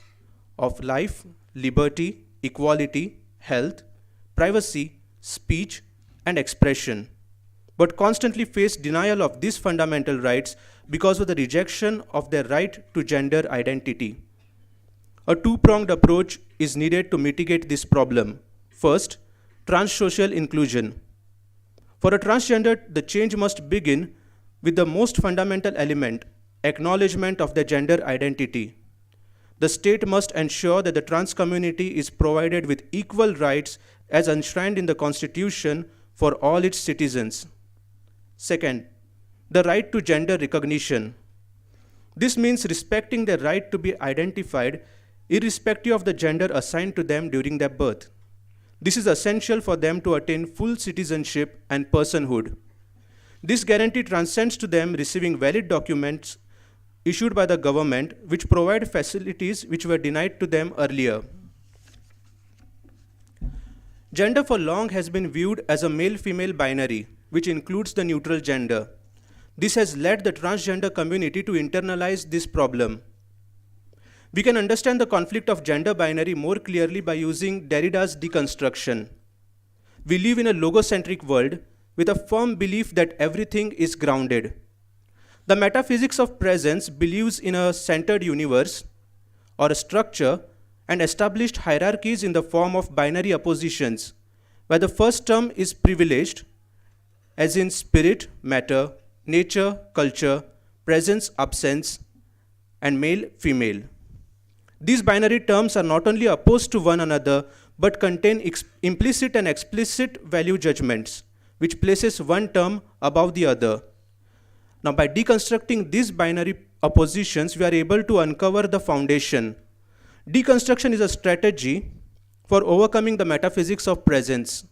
Speaker 5: of life, liberty, equality, health, privacy, speech, and expression, but constantly face denial of these fundamental rights because of the rejection of their right to gender identity. A two-pronged approach is needed to mitigate this problem. First, transsocial inclusion. For a transgender, the change must begin with the most fundamental element, acknowledgement of their gender identity. The state must ensure that the trans community is provided with equal rights as enshrined in the Constitution for all its citizens. Second, the right to gender recognition. This means respecting their right to be identified irrespective of the gender assigned to them during their birth. This is essential for them to attain full citizenship and personhood. This guarantee transcends to them receiving valid documents issued by the government which provide facilities which were denied to them earlier. Gender for long has been viewed as a male-female binary, which includes the neutral gender. This has led the transgender community to internalize this problem. We can understand the conflict of gender binary more clearly by using Derrida's deconstruction. We live in a logocentric world with a firm belief that everything is grounded. The metaphysics of presence believes in a centered universe or a structure and established hierarchies in the form of binary oppositions, where the first term is privileged, as in spirit, matter, nature, culture, presence, absence, and male, female. These binary terms are not only opposed to one another, but contain implicit and explicit value judgments, which places one term above the other. Now, by deconstructing these binary oppositions, we are able to uncover the foundation. Deconstruction is a strategy for overcoming the metaphysics of presence.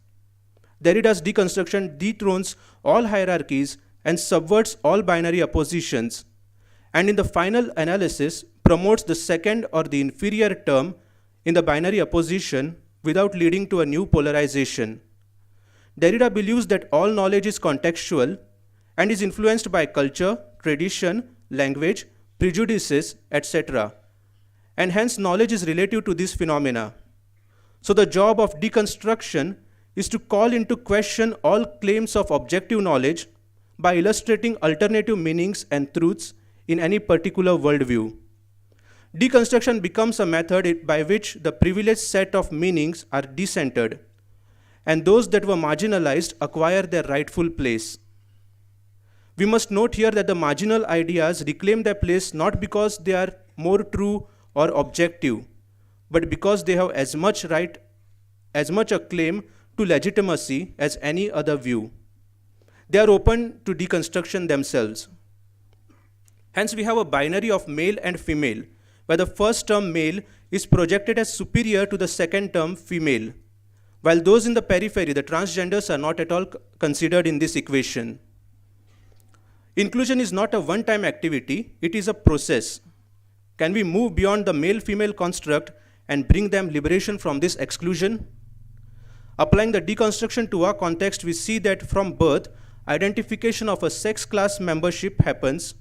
Speaker 5: Derrida's deconstruction dethrones all hierarchies and subverts all binary oppositions, and in the final analysis, promotes the second or the inferior term in the binary opposition without leading to a new polarization. Derrida believes that all knowledge is contextual and is influenced by culture, tradition, language, prejudices, etc. And hence knowledge is relative to these phenomena. So the job of deconstruction is to call into question all claims of objective knowledge by illustrating alternative meanings and truths in any particular worldview. Deconstruction becomes a method by which the privileged set of meanings are decentered, and those that were marginalized acquire their rightful place. We must note here that the marginal ideas reclaim their place not because they are more true or objective, but because they have as much a claim to legitimacy as any other view. They are open to deconstruction themselves. Hence, we have a binary of male and female, where the first term male is projected as superior to the second term female, while those in the periphery, the transgenders, are not at all considered in this equation. Inclusion is not a one-time activity, it is a process. Can we move beyond the male-female construct and bring them liberation from this exclusion? Applying the deconstruction to our context, we see that from birth, identification of a sex class membership happens.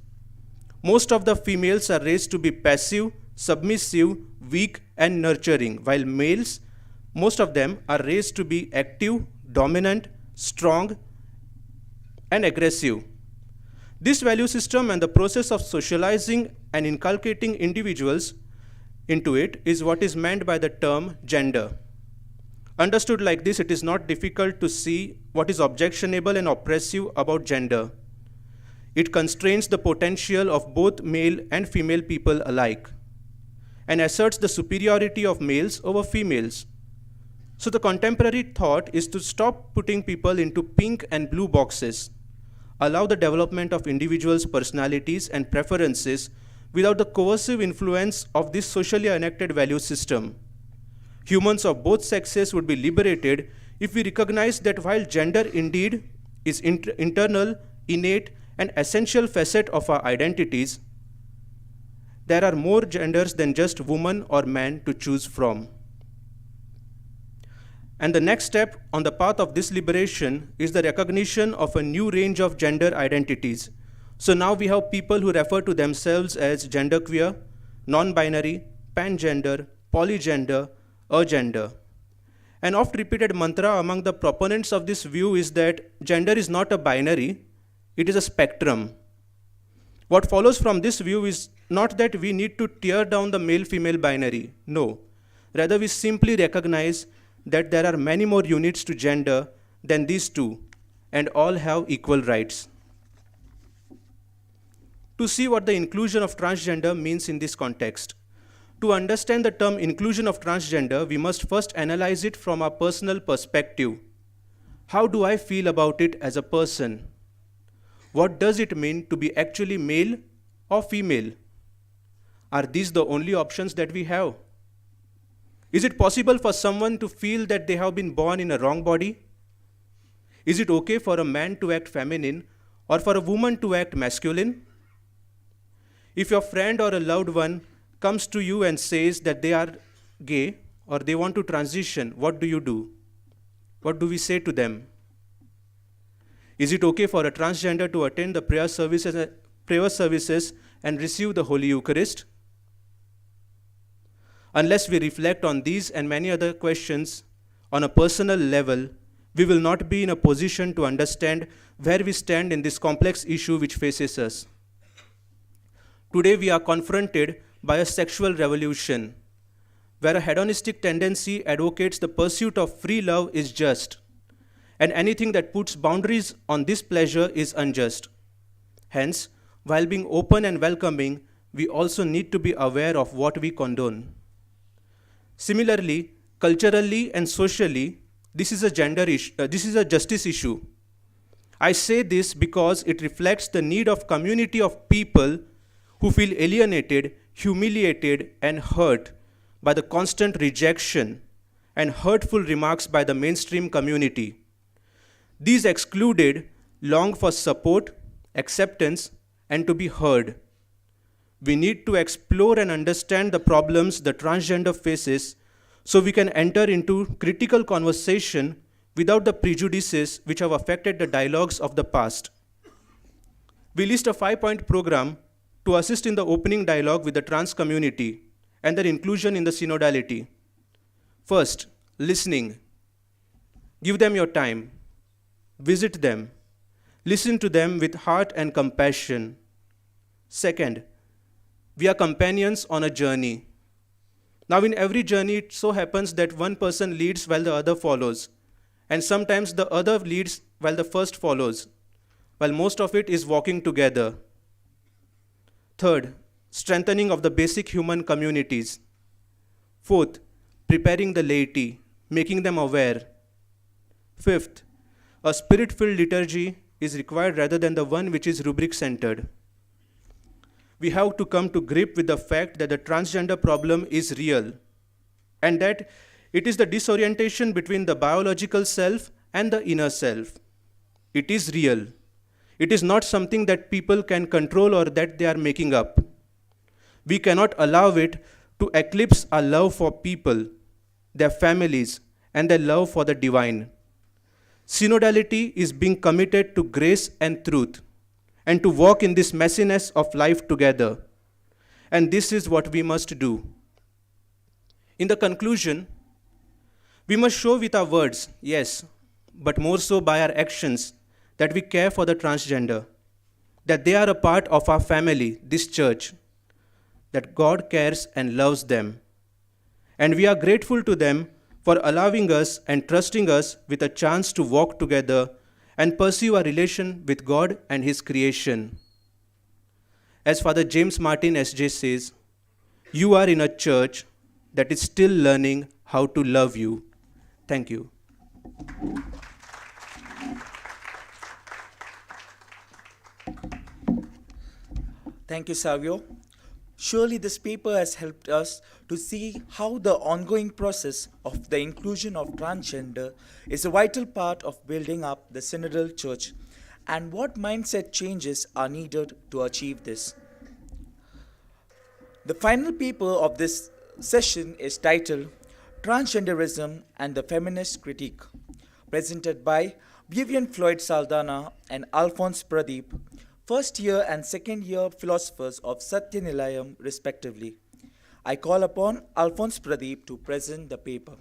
Speaker 5: Most of the females are raised to be passive, submissive, weak, and nurturing, while males, most of them, are raised to be active, dominant, strong, and aggressive. This value system and the process of socializing and inculcating individuals into it is what is meant by the term gender. Understood like this, it is not difficult to see what is objectionable and oppressive about gender. It constrains the potential of both male and female people alike and asserts the superiority of males over females. So the contemporary thought is to stop putting people into pink and blue boxes, allow the development of individuals' personalities and preferences without the coercive influence of this socially enacted value system. Humans of both sexes would be liberated if we recognize that while gender indeed is internal, innate, and essential facet of our identities, there are more genders than just woman or man to choose from. And the next step on the path of this liberation is the recognition of a new range of gender identities. So now we have people who refer to themselves as genderqueer, non-binary, pangender, polygender, agender. An oft-repeated mantra among the proponents of this view is that gender is not a binary, it is a spectrum. What follows from this view is not that we need to tear down the male-female binary, no. Rather, we simply recognize that there are many more units to gender than these two, and all have equal rights. To see what the inclusion of transgender means in this context, to understand the term inclusion of transgender, we must first analyze it from our personal perspective. How do I feel about it as a person? What does it mean to be actually male or female? Are these the only options that we have? Is it possible for someone to feel that they have been born in a wrong body? Is it okay for a man to act feminine or for a woman to act masculine? If your friend or a loved one comes to you and says that they are gay or they want to transition, what do? What do we say to them? Is it okay for a transgender to attend the prayer services and receive the Holy Eucharist? Unless we reflect on these and many other questions on a personal level, we will not be in a position to understand where we stand in this complex issue which faces us. Today we are confronted by a sexual revolution, where a hedonistic tendency advocates the pursuit of free love is just, and anything that puts boundaries on this pleasure is unjust. Hence, while being open and welcoming, we also need to be aware of what we condone. Similarly, culturally and socially, this is a justice issue. I say this because it reflects the need of community of people who feel alienated, humiliated, and hurt by the constant rejection and hurtful remarks by the mainstream community. These excluded long for support, acceptance, and to be heard. We need to explore and understand the problems the transgender faces so we can enter into critical conversation without the prejudices which have affected the dialogues of the past. We list a 5-point program to assist in the opening dialogue with the trans community and their inclusion in the synodality. First, listening. Give them your time. Visit them. Listen to them with heart and compassion. Second, we are companions on a journey. Now, in every journey, it so happens that one person leads while the other follows, and sometimes the other leads while the first follows, while most of it is walking together. Third, strengthening of the basic human communities. Fourth, preparing the laity, making them aware. Fifth, a spirit-filled liturgy is required rather than the one which is rubric-centered. We have to come to grip with the fact that the transgender problem is real and that it is the disorientation between the biological self and the inner self. It is real. It is not something that people can control or that they are making up. We cannot allow it to eclipse our love for people, their families, and their love for the divine. Synodality is being committed to grace and truth, and to walk in this messiness of life together. And this is what we must do. In the conclusion, we must show with our words, yes, but more so by our actions, that we care for the transgender, that they are a part of our family, this church, that God cares and loves them. And we are grateful to them for allowing us and trusting us with a chance to walk together and pursue our relation with God and His creation. As Father James Martin S.J. says, you are in a church that is still learning how to love you. Thank you.
Speaker 2: Thank you, Savio. Surely this paper has helped us to see how the ongoing process of the inclusion of transgender is a vital part of building up the Synodal Church and what mindset changes are needed to achieve this. The final paper of this session is titled Transgenderism and the Feminist Critique, presented by Vivian Floyd Saldana and Alphonse Pradeep, first year and second year philosophers of Satya Nilayam, respectively. I call upon Alphonse Pradeep to present the paper.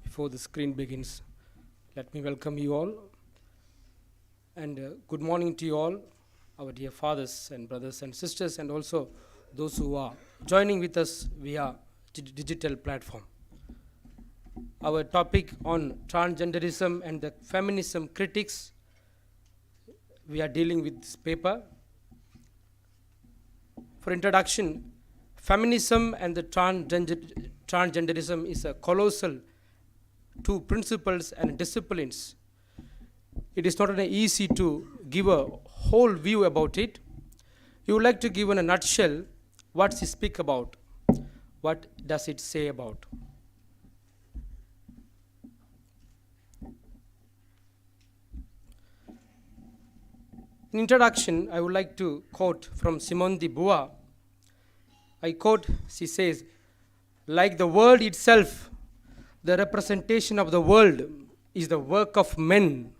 Speaker 6: Before the screen begins, let me welcome you all and good morning to you all, our dear fathers and brothers and sisters, and also those who are joining with us via digital platform. Our topic on transgenderism and the feminism critics, we are dealing with this paper. For introduction, feminism and the transgenderism is a colossal two principles and disciplines. It is not easy to give a whole view about it. You would like to give in a nutshell what it speak about, what does it say about. In introduction, I would like to quote from Simone de Beauvoir. I quote, she says, like the world itself, the representation of the world is the work of men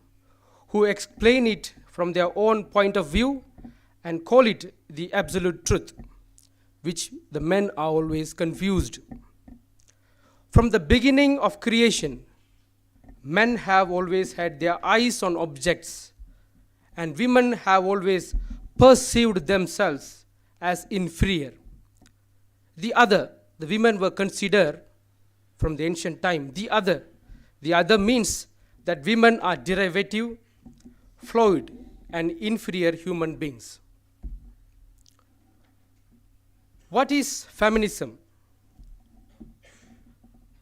Speaker 6: who explain it from their own point of view and call it the absolute truth, which the men are always confused. From the beginning of creation, men have always had their eyes on objects, and women have always perceived themselves as inferior. The women were considered from the ancient time, the other means that women are derivative, fluid, and inferior human beings. What is feminism?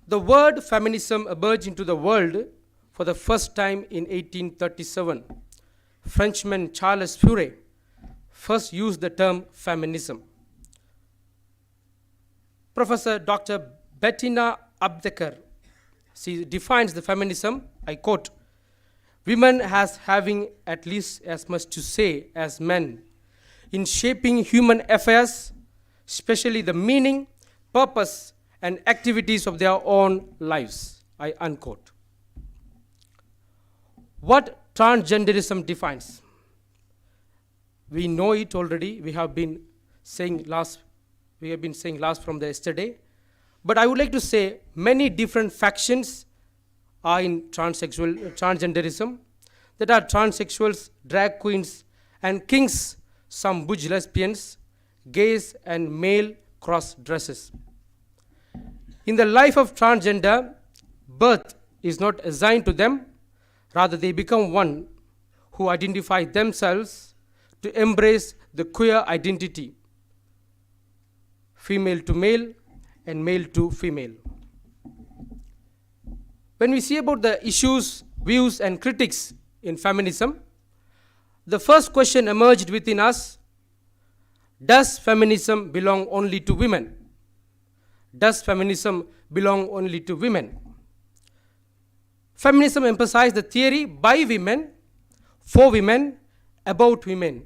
Speaker 6: The word feminism emerged into the world for the first time in 1837. Frenchman Charles Fourier first used the term feminism. Professor Dr. Bettina Abdeker, she defines the feminism, I quote, women as having at least as much to say as men in shaping human affairs, especially the meaning, purpose, and activities of their own lives, I unquote. What transgenderism defines? We know it already, we have been we have been saying last from the yesterday. But I would like to say many different factions are in transgenderism. That are transsexuals, drag queens, and kings, some butch lesbians, gays, and male cross dressers. In the life of transgender, birth is not assigned to them, rather they become one who identify themselves to embrace the queer identity, female to male and male to female. When we see about the issues, views, and critics in feminism, the first question emerged within us: does feminism belong only to women? Does feminism belong only to women? Feminism emphasized the theory by women, for women, about women.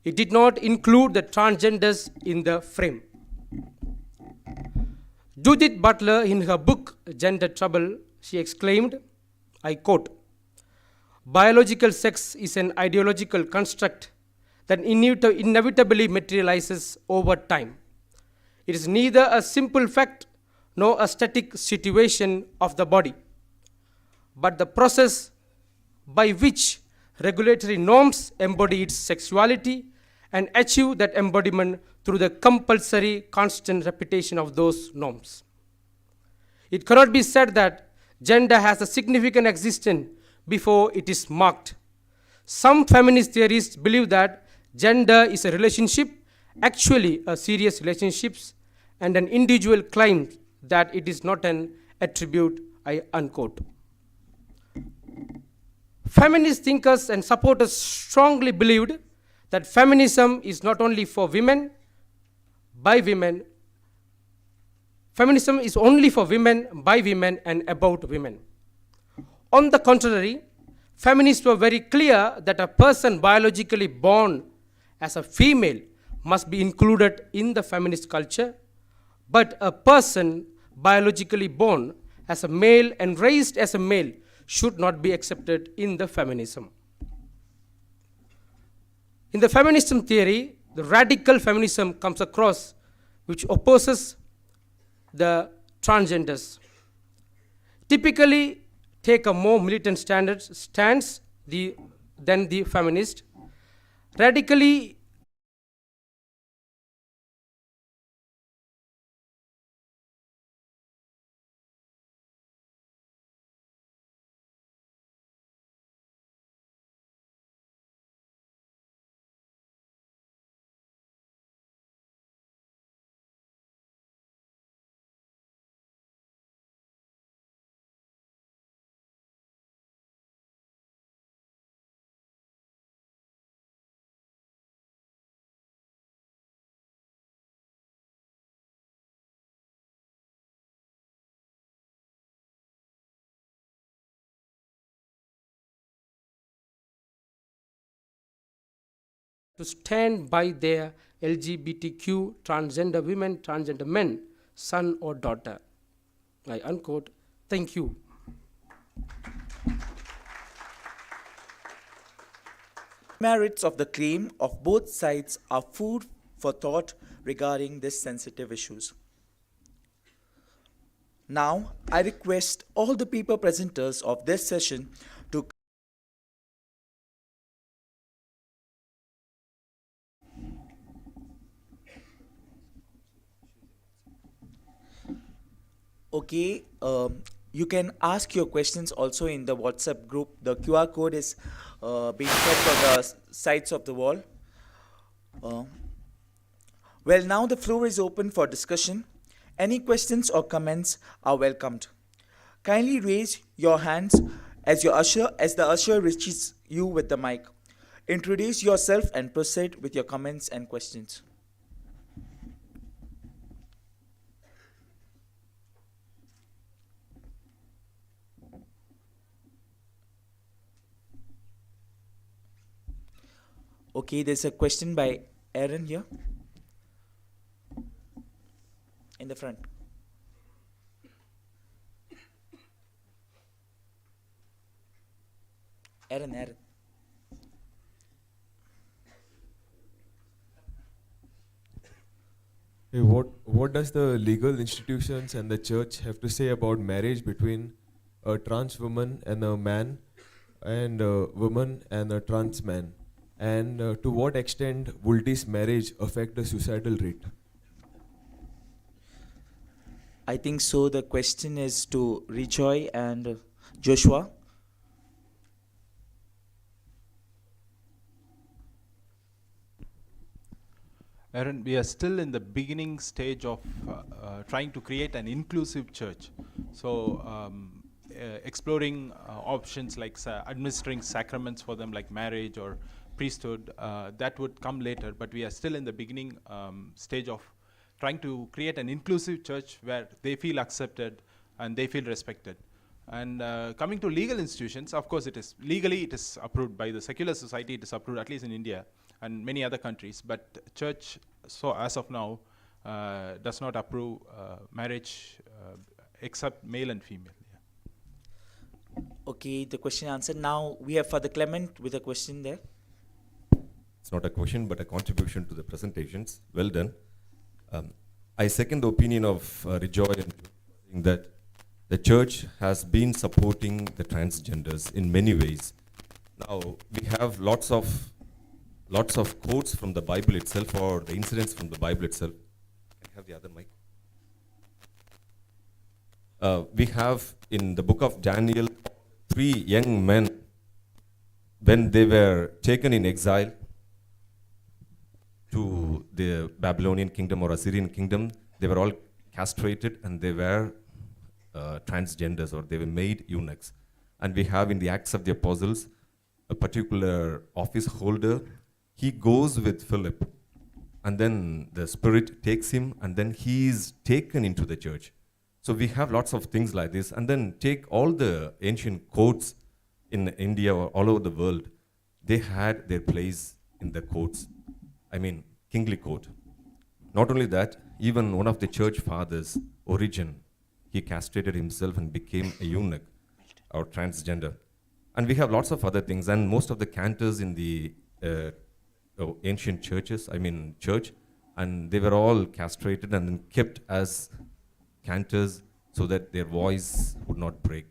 Speaker 6: It did not include the transgenders in the frame. Judith Butler, in her book Gender Trouble, she exclaimed, I quote, "Biological sex is an ideological construct that inevitably materializes over time. It is neither a simple fact nor a static situation of the body, but the process by which regulatory norms embody its sexuality and achieve that embodiment through the compulsory constant repetition of those norms. It cannot be said that gender has a significant existence before it is marked. Some feminist theorists believe that gender is a relationship, actually a serious relationship, and an individual claims that it is not an attribute, I unquote. Feminist thinkers and supporters strongly believed that feminism is not only for women, by women. Feminism is only for women, by women, and about women. On the contrary, feminists were very clear that a person biologically born as a female must be included in the feminist culture, but a person biologically born as a male and raised as a male should not be accepted in the feminism. In the feminism theory, the radical feminism comes across, which opposes the transgenders. Typically take a more militant stance than the feminist. Radically to stand by their LGBTQ transgender women, transgender men, son or daughter. I unquote. Thank you.
Speaker 2: Merits of the claim of both sides are food for thought regarding these sensitive issues. Now, I request all the paper presenters of this session to Okay, you can ask your questions also in the WhatsApp group. The QR code is being kept on the sides of the wall. Well, now the floor is open for discussion. Any questions or comments are welcomed. Kindly raise your hands as the usher reaches you with the mic. Introduce yourself and proceed with your comments and questions. Okay, there's a question by Aaron here in the front. Aaron.
Speaker 7: Hey, what does the legal institutions and the church have to say about marriage between a trans woman and a man, and a woman and a trans man? And to what extent will this marriage affect the suicidal rate?
Speaker 2: I think so. The question is to Rejoy and Joshua.
Speaker 4: Aaron, we are still in the beginning stage of trying to create an inclusive church. So, exploring options like administering sacraments for them, like marriage or priesthood, that would come later. But we are still in the beginning stage of trying to create an inclusive church where they feel accepted and they feel respected. And coming to legal institutions, of course, it is approved by the secular society. It is approved, at least in India and many other countries. But church, so as of now, does not approve marriage except male and female. Yeah.
Speaker 2: Okay, the question answered. Now we have Father Clement with a question there.
Speaker 8: It's not a question, but a contribution to the presentations. Well done. I second the opinion of Rejoy in saying that the church has been supporting the transgenders in many ways. Now, we have lots of quotes from the Bible itself, or the incidents from the Bible itself. Can I have the other mic? We have in the book of Daniel 3 young men when they were taken in exile to the Babylonian kingdom or Assyrian kingdom. They were all castrated and they were transgenders, or they were made eunuchs. And we have in the Acts of the Apostles a particular office holder. He goes with Philip, and then the Spirit takes him, and then he is taken into the church. So we have lots of things like this. And then take all the ancient courts in India or all over the world. They had their place in the courts. I mean, kingly court. Not only that, even one of the church fathers, Origen, he castrated himself and became a eunuch or transgender. And we have lots of other things. And most of the cantors in the ancient churches, church, and they were all castrated and then kept as cantors so that their voice would not break.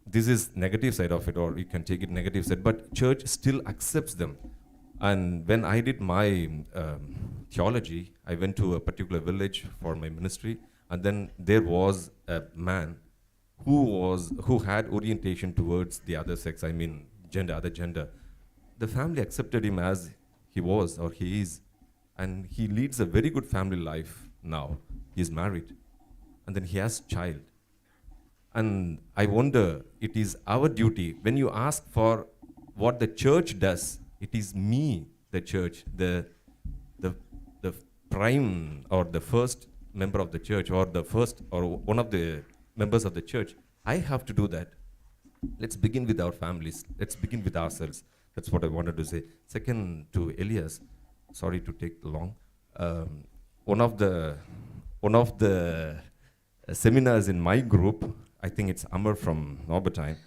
Speaker 8: This is negative side of it, or you can take it negative side, but church still accepts them. And when I did my theology, I went to a particular village for my ministry, and then there was a man who had orientation towards the other sex, other gender. The family accepted him as he was, or he is, and he leads a very good family life now. He is married, and then he has child. And I wonder, it is our duty, when you ask for what the church does, it is me, the church, the prime or the first member of the church, or the first or one of the members of the church. I have to do that. Let's begin with our families. Let's begin with ourselves. That's what I wanted to say. Second, to Elias, sorry to take long. One of the seminars in my group, I think it's Amar from Norbertine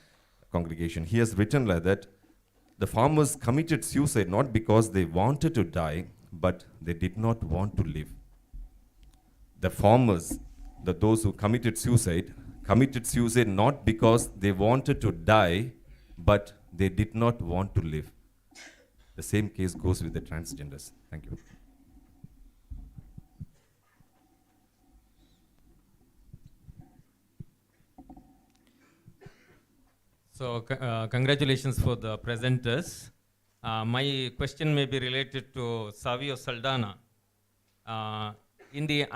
Speaker 8: congregation, he has written like that: the farmers committed suicide not because they wanted to die, but they did not want to live. The farmers, those who committed suicide not because they wanted to die, but they did not want to live. The same case goes with the transgenders. Thank you.
Speaker 9: So, congratulations for the presenters. My question may be related to Savio Saldana. In the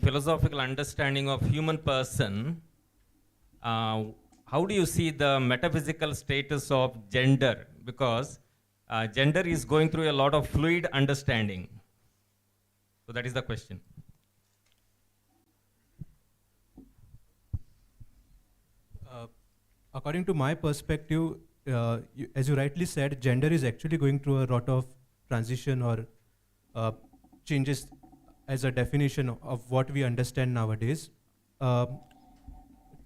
Speaker 9: philosophical understanding of human person, how do you see the metaphysical status of gender? Because gender is going through a lot of fluid understanding. So that is the question.
Speaker 5: According to my perspective, as you rightly said, gender is actually going through a lot of transition or changes as a definition of what we understand nowadays.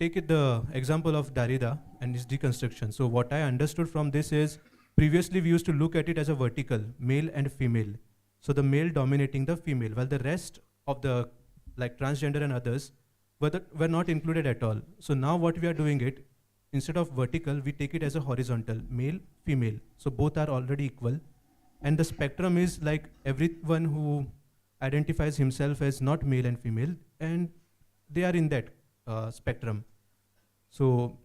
Speaker 5: Take the example of Derrida and his deconstruction. So what I understood from this is, previously we used to look at it as a vertical, male and female. So the male dominating the female, while the rest of the like transgender and others were not included at all. So now what we are doing it, instead of vertical, we take it as a horizontal, male, female. So both are already equal. And the spectrum is like everyone who identifies himself as not male and female, and they are in that spectrum. So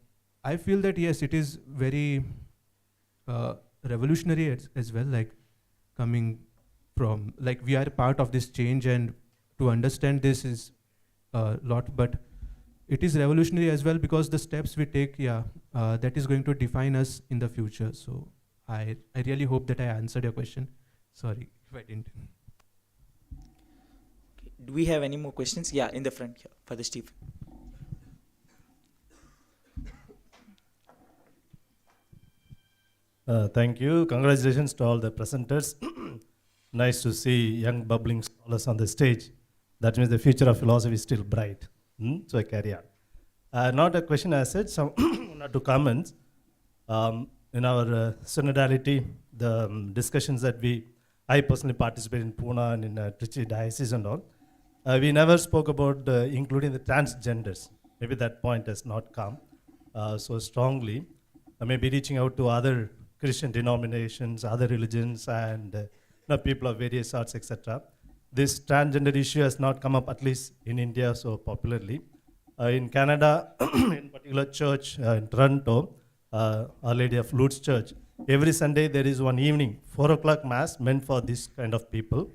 Speaker 5: I feel that yes, it is very revolutionary as well, like coming from, like we are part of this change, and to understand this is a lot, but it is revolutionary as well because the steps we take, that is going to define us in the future. So I really hope that I answered your question. Sorry if I didn't.
Speaker 2: Do we have any more questions? Yeah, in the front here, Father Stephen.
Speaker 10: Thank you. Congratulations to all the presenters. Nice to see young bubbling scholars on the stage. That means the future of philosophy is still bright. So I carry on. Not a question as such, some one or two comments. In our synodality, the discussions that I personally participate in Pune and in Trichy diocese and all, we never spoke about including the transgenders. Maybe that point has not come so strongly. Maybe reaching out to other Christian denominations, other religions, and people of various arts, etc. This transgender issue has not come up, at least in India, so popularly. In Canada, in particular church in Toronto, Our Lady of Lourdes Church, every Sunday there is one evening, 4 o'clock mass meant for this kind of people.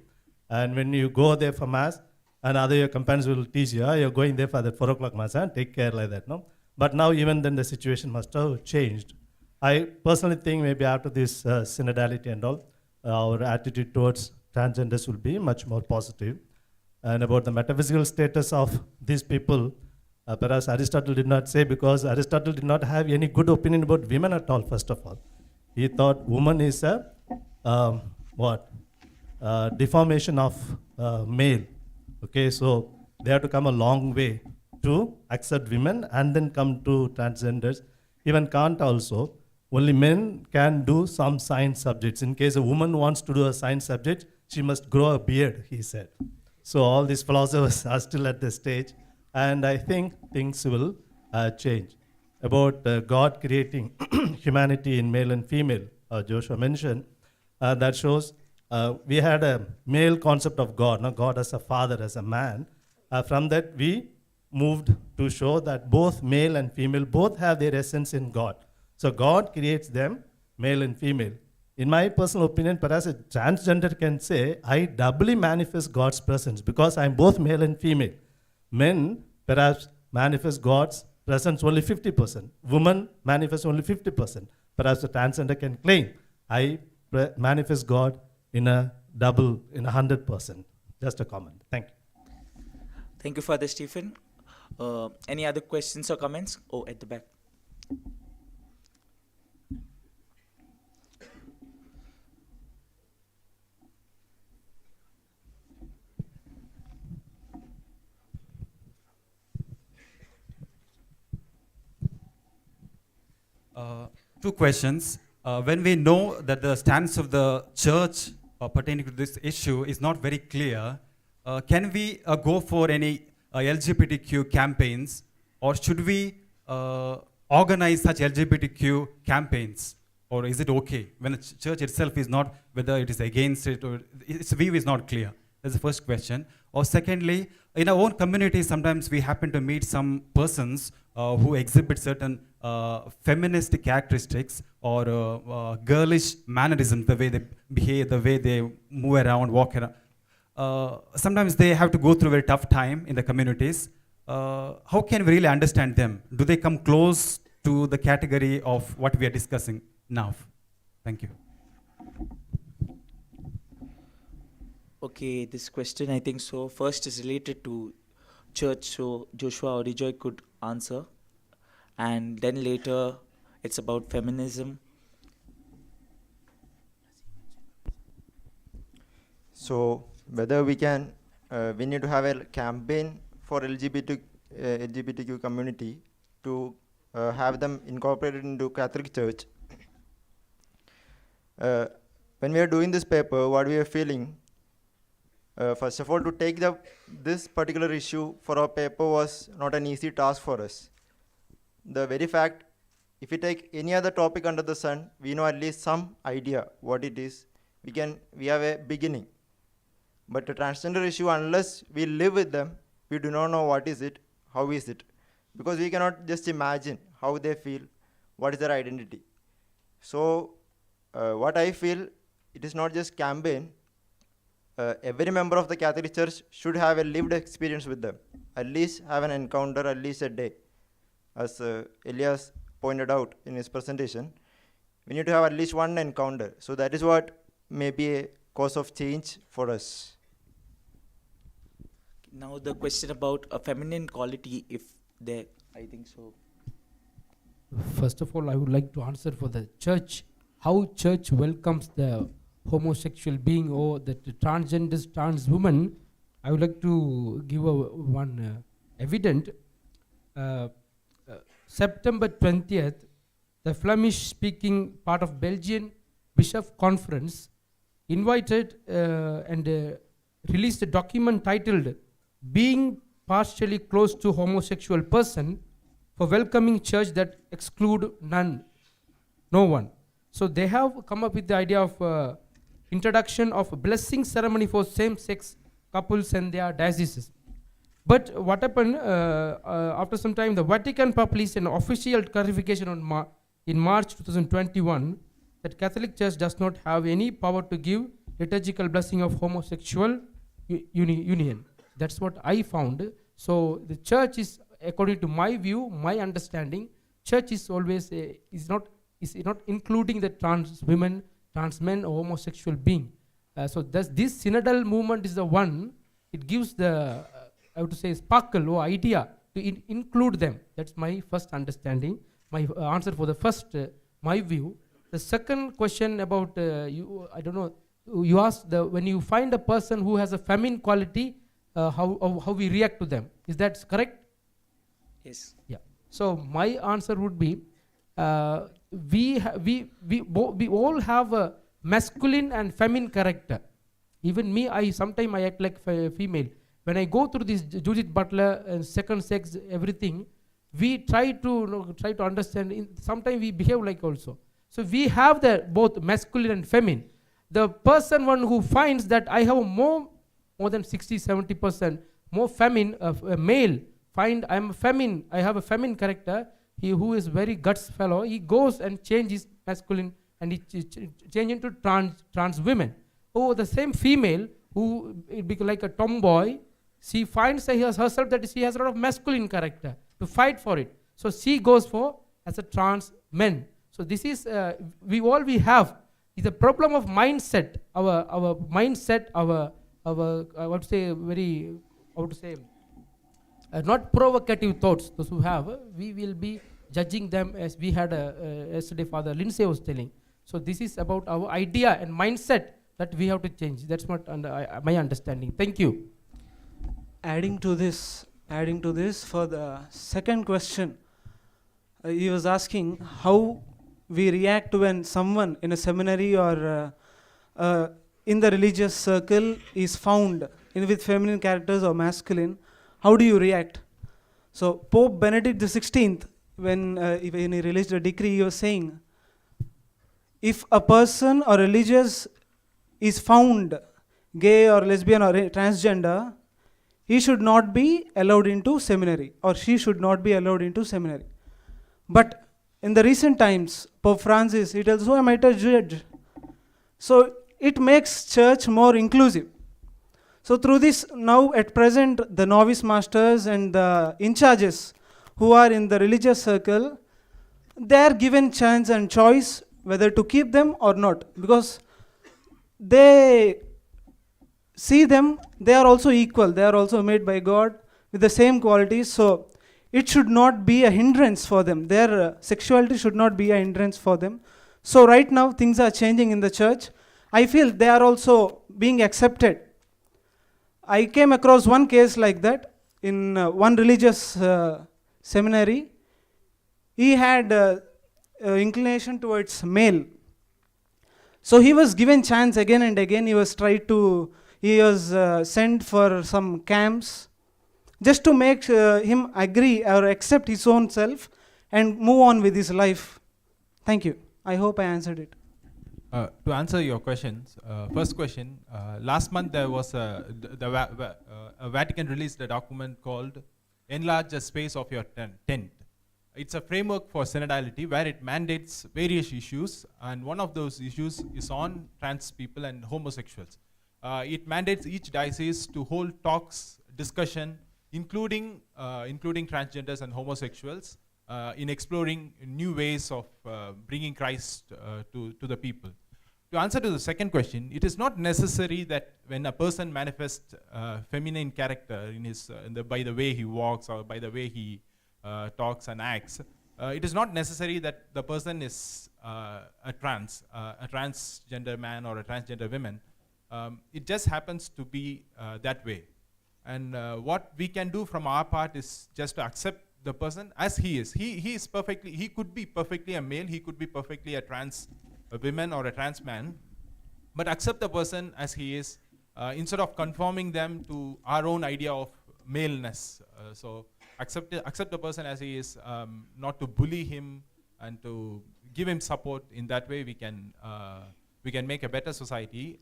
Speaker 10: And when you go there for mass, and other your companions will teach you, you're going there for that 4 o'clock mass, take care like that, no? But now even then the situation must have changed. I personally think maybe after this synodality and all, our attitude towards transgenders will be much more positive. And about the metaphysical status of these people, perhaps Aristotle did not say, because Aristotle did not have any good opinion about women at all, first of all. He thought woman is a, deformation of male. Okay, so they have to come a long way to accept women and then come to transgenders. Even Kant also, only men can do some science subjects. In case a woman wants to do a science subject, she must grow a beard, he said. So all these philosophers are still at this stage, and I think things will change. About God creating humanity in male and female, Joshua mentioned, that shows we had a male concept of God, not God as a father, as a man. From that we moved to show that both male and female both have their essence in God. So God creates them, male and female. In my personal opinion, perhaps a transgender can say, I doubly manifest God's presence because I'm both male and female. Men perhaps manifest God's presence only 50%. Women manifest only 50%. Perhaps a transgender can claim, I manifest God in a double, in 100%. Just a comment. Thank you.
Speaker 2: Thank you, Father Stephen. Any other questions or comments? Oh, at the back.
Speaker 11: Two questions. When we know that the stance of the church pertaining to this issue is not very clear, can we go for any LGBTQ campaigns, or should we organize such LGBTQ campaigns, or is it okay when the church itself is not, whether it is against it or its view is not clear? That's the first question. Or secondly, in our own community, sometimes we happen to meet some persons who exhibit certain feminist characteristics or girlish mannerisms, the way they behave, the way they move around, walk around. Sometimes they have to go through a very tough time in the communities. How can we really understand them? Do they come close to the category of what we are discussing now? Thank you.
Speaker 2: Okay, this question, I think so. First is related to church, so Joshua or Rejoy could answer. And then later, it's about feminism.
Speaker 12: So, whether we need to have a campaign for LGBTQ community to have them incorporated into Catholic Church. When we are doing this paper, what we are feeling, First of all, to take this particular issue for our paper was not an easy task for us. The very fact, if we take any other topic under the sun, we know at least some idea what it is. We have a beginning. But the transgender issue, unless we live with them, we do not know what is it, how is it. Because we cannot just imagine how they feel, what is their identity. So what I feel, it is not just campaign. Every member of the Catholic Church should have a lived experience with them. At least have an encounter, at least a day. As Elias pointed out in his presentation, we need to have at least one encounter. So that is what may be a cause of change for us.
Speaker 2: Now the question about a feminine quality, if there, I think so.
Speaker 6: First of all, I would like to answer for the church, how church welcomes the homosexual being or the transgender trans woman. I would like to give one evident. September 20th, the Flemish-speaking part of Belgian Bishop Conference invited and released a document titled "Being Partially Close to Homosexual Person" for welcoming church that exclude no one. So they have come up with the idea of introduction of a blessing ceremony for same-sex couples and their dioceses. But what happened after some time, the Vatican published an official clarification in March 2021 that Catholic Church does not have any power to give liturgical blessing of homosexual union. That's what I found. So the church is, according to my view, my understanding, church is always is not including the trans women, trans men, or homosexual being. So this synodal movement is the one. It gives the I would say sparkle or idea to include them. That's my first understanding. My answer for the first, my view. The second question about you, I don't know. You asked when you find a person who has a feminine quality, how we react to them. Is that correct?
Speaker 2: Yes.
Speaker 6: Yeah. So my answer would be, we all have a masculine and feminine character. Even me, sometimes I act like a female. When I go through this Judith Butler and second sex, everything, we try to understand. Sometimes we behave like also. So we have the both masculine and feminine. The person one who finds that I have more than 60-70% more feminine, a male, find I am feminine, I have a feminine character. He who is very guts fellow, he goes and changes masculine and he change into trans women. Oh, the same female who it become like a tomboy, she finds herself that she has a lot of masculine character to fight for it. So she goes for as a trans man. So this is we have is a problem of mindset. Our mindset, I would say very, I would say not provocative thoughts. Those who have, we will be judging them as we had yesterday. Father Lindsay was telling. So this is about our idea and mindset that we have to change. That's what my understanding. Thank you.
Speaker 13: Adding to this, for the second question, he was asking how we react when someone in a seminary or in the religious circle is found with feminine characters or masculine. How do you react? So Pope Benedict XVI, when he released a decree, he was saying, if a person or religious is found gay or lesbian or transgender, he should not be allowed into seminary, or she should not be allowed into seminary. But in the recent times, Pope Francis, he tells, "So am I a judge?" So it makes church more inclusive. So through this, now at present, the novice masters and the in-charges who are in the religious circle, they are given chance and choice whether to keep them or not, because they see them, they are also equal, they are also made by God with the same qualities. So it should not be a hindrance for them. Their sexuality should not be a hindrance for them. So right now things are changing in the church. I feel they are also being accepted. I came across one case like that in one religious seminary. He had inclination towards male. So he was given chance again and again. He was tried to he was sent for some camps just to make him agree or accept his own self and move on with his life. Thank you. I hope I answered it.
Speaker 14: To answer your questions, first question, last month there was Vatican released a document called Enlarge the Space of Your Tent. It's a framework for synodality where it mandates various issues, and one of those issues is on trans people and homosexuals. It mandates each diocese to hold talks, discussion, including transgenders and homosexuals, in exploring new ways of bringing Christ to the people. To answer to the second question, it is not necessary that when a person manifests feminine character in his by the way he walks or by the way he talks and acts, it is not necessary that the person is a transgender man or a transgender woman. It just happens to be that way. And what we can do from our part is just to accept the person as he is. He is perfectly, he could be perfectly a male, he could be perfectly a trans woman or a trans man, but accept the person as he is, instead of conforming them to our own idea of maleness. So accept the person as he is, not to bully him, and to give him support. In that way we can make a better society.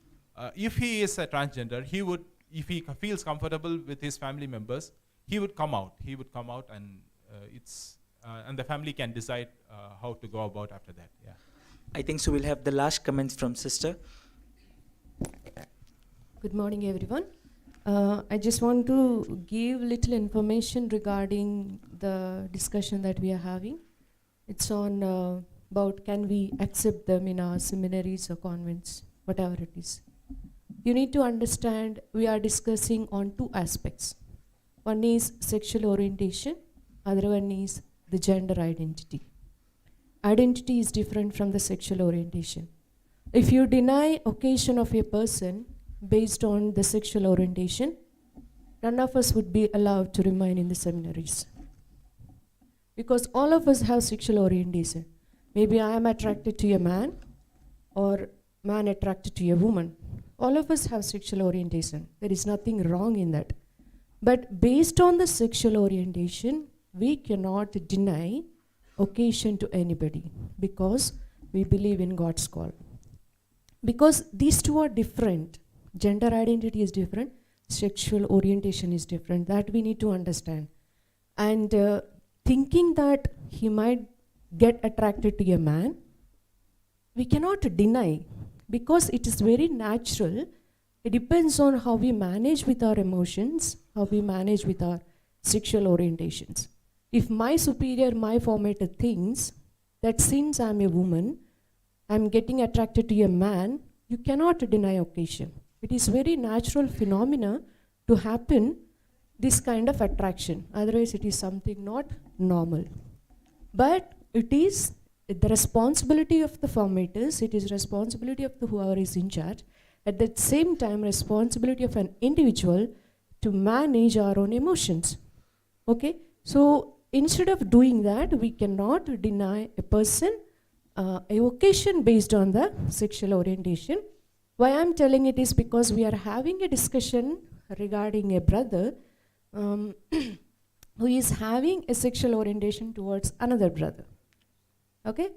Speaker 14: If he is a transgender, he would, if he feels comfortable with his family members, he would come out. He would come out, and and the family can decide how to go about after that. Yeah.
Speaker 2: I think so. We'll have the last comments from sister.
Speaker 15: Good morning, everyone. I just want to give little information regarding the discussion that we are having. It's on about can we accept them in our seminaries or convents, whatever it is. You need to understand we are discussing on two aspects. One is sexual orientation, other one is the gender identity. Identity is different from the sexual orientation. If you deny occasion of a person based on the sexual orientation, none of us would be allowed to remain in the seminaries. Because all of us have sexual orientation. Maybe I am attracted to a man, or man attracted to a woman. All of us have sexual orientation. There is nothing wrong in that. But based on the sexual orientation, we cannot deny occasion to anybody, because we believe in God's call. Because these two are different. Gender identity is different, sexual orientation is different. That we need to understand. And thinking that he might get attracted to a man, we cannot deny, because it is very natural. It depends on how we manage with our emotions, how we manage with our sexual orientations. If my superior, my formator thinks that since I'm a woman, I'm getting attracted to a man, you cannot deny occasion. It is very natural phenomena to happen, this kind of attraction. Otherwise it is something not normal. But it is the responsibility of the formators, it is responsibility of whoever is in charge, at the same time responsibility of an individual to manage our own emotions. Okay? So instead of doing that, we cannot deny a person a occasion based on the sexual orientation. Why I'm telling it is because we are having a discussion regarding a brother who is having a sexual orientation towards another brother. Okay?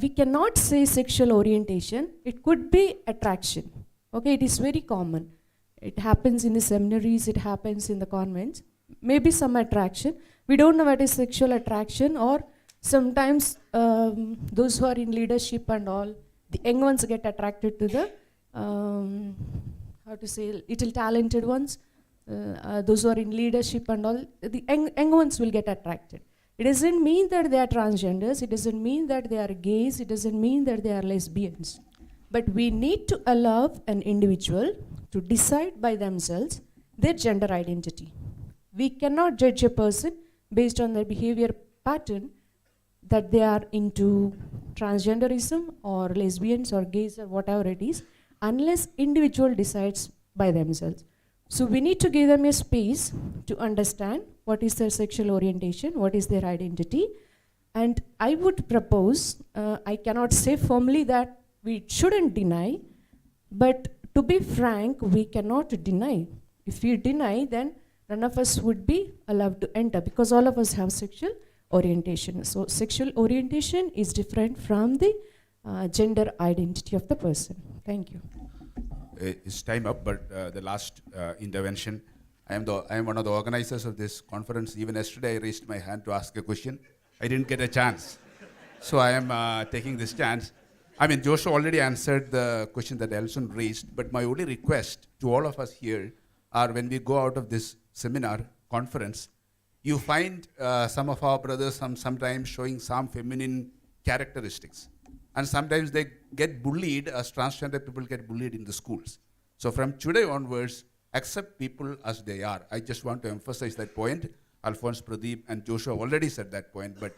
Speaker 15: We cannot say sexual orientation, it could be attraction. Okay, it is very common. It happens in the seminaries, it happens in the convents. Maybe some attraction. We don't know what is sexual attraction, or sometimes those who are in leadership and all, the young ones get attracted to the, little talented ones. Those who are in leadership and all, the young ones will get attracted. It doesn't mean that they are transgenders, it doesn't mean that they are gays, it doesn't mean that they are lesbians. But we need to allow an individual to decide by themselves their gender identity. We cannot judge a person based on their behavior pattern that they are into transgenderism or lesbians or gays or whatever it is, unless individual decides by themselves. So we need to give them a space to understand what is their sexual orientation, what is their identity. And I would propose, I cannot say firmly that we shouldn't deny, but to be frank, we cannot deny. If we deny, then none of us would be allowed to enter, because all of us have sexual orientation. So sexual orientation is different from the gender identity of the person. Thank you.
Speaker 16: It's time up, but the last intervention. I am one of the organizers of this conference. Even yesterday, I raised my hand to ask a question. I didn't get a chance. So I am taking this chance. I mean, Joshua already answered the question that Elson raised, but my only request to all of us here are, when we go out of this seminar, conference, you find some of our brothers sometimes showing some feminine characteristics. And sometimes they get bullied, as transgender people get bullied in the schools. So from today onwards, accept people as they are. I just want to emphasize that point. Alphonse, Pradeep, and Joshua already said that point, but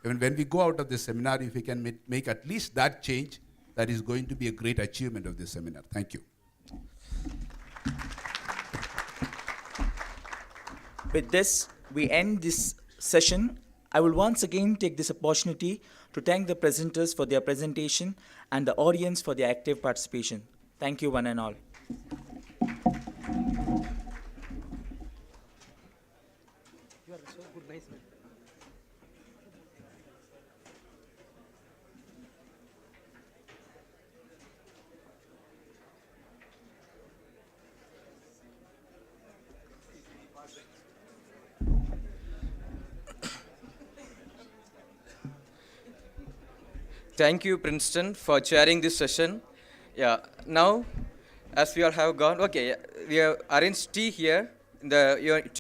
Speaker 16: even when we go out of this seminar, if we can make at least that change, that is going to be a great achievement of this seminar. Thank you.
Speaker 2: With this, we end this session. I will once again take this opportunity to thank the presenters for their presentation and the audience for their active participation. Thank you, one and all.
Speaker 1: Thank you, Princeton, for chairing this session. Yeah, now, as we all have gone, okay, we have arranged tea here in the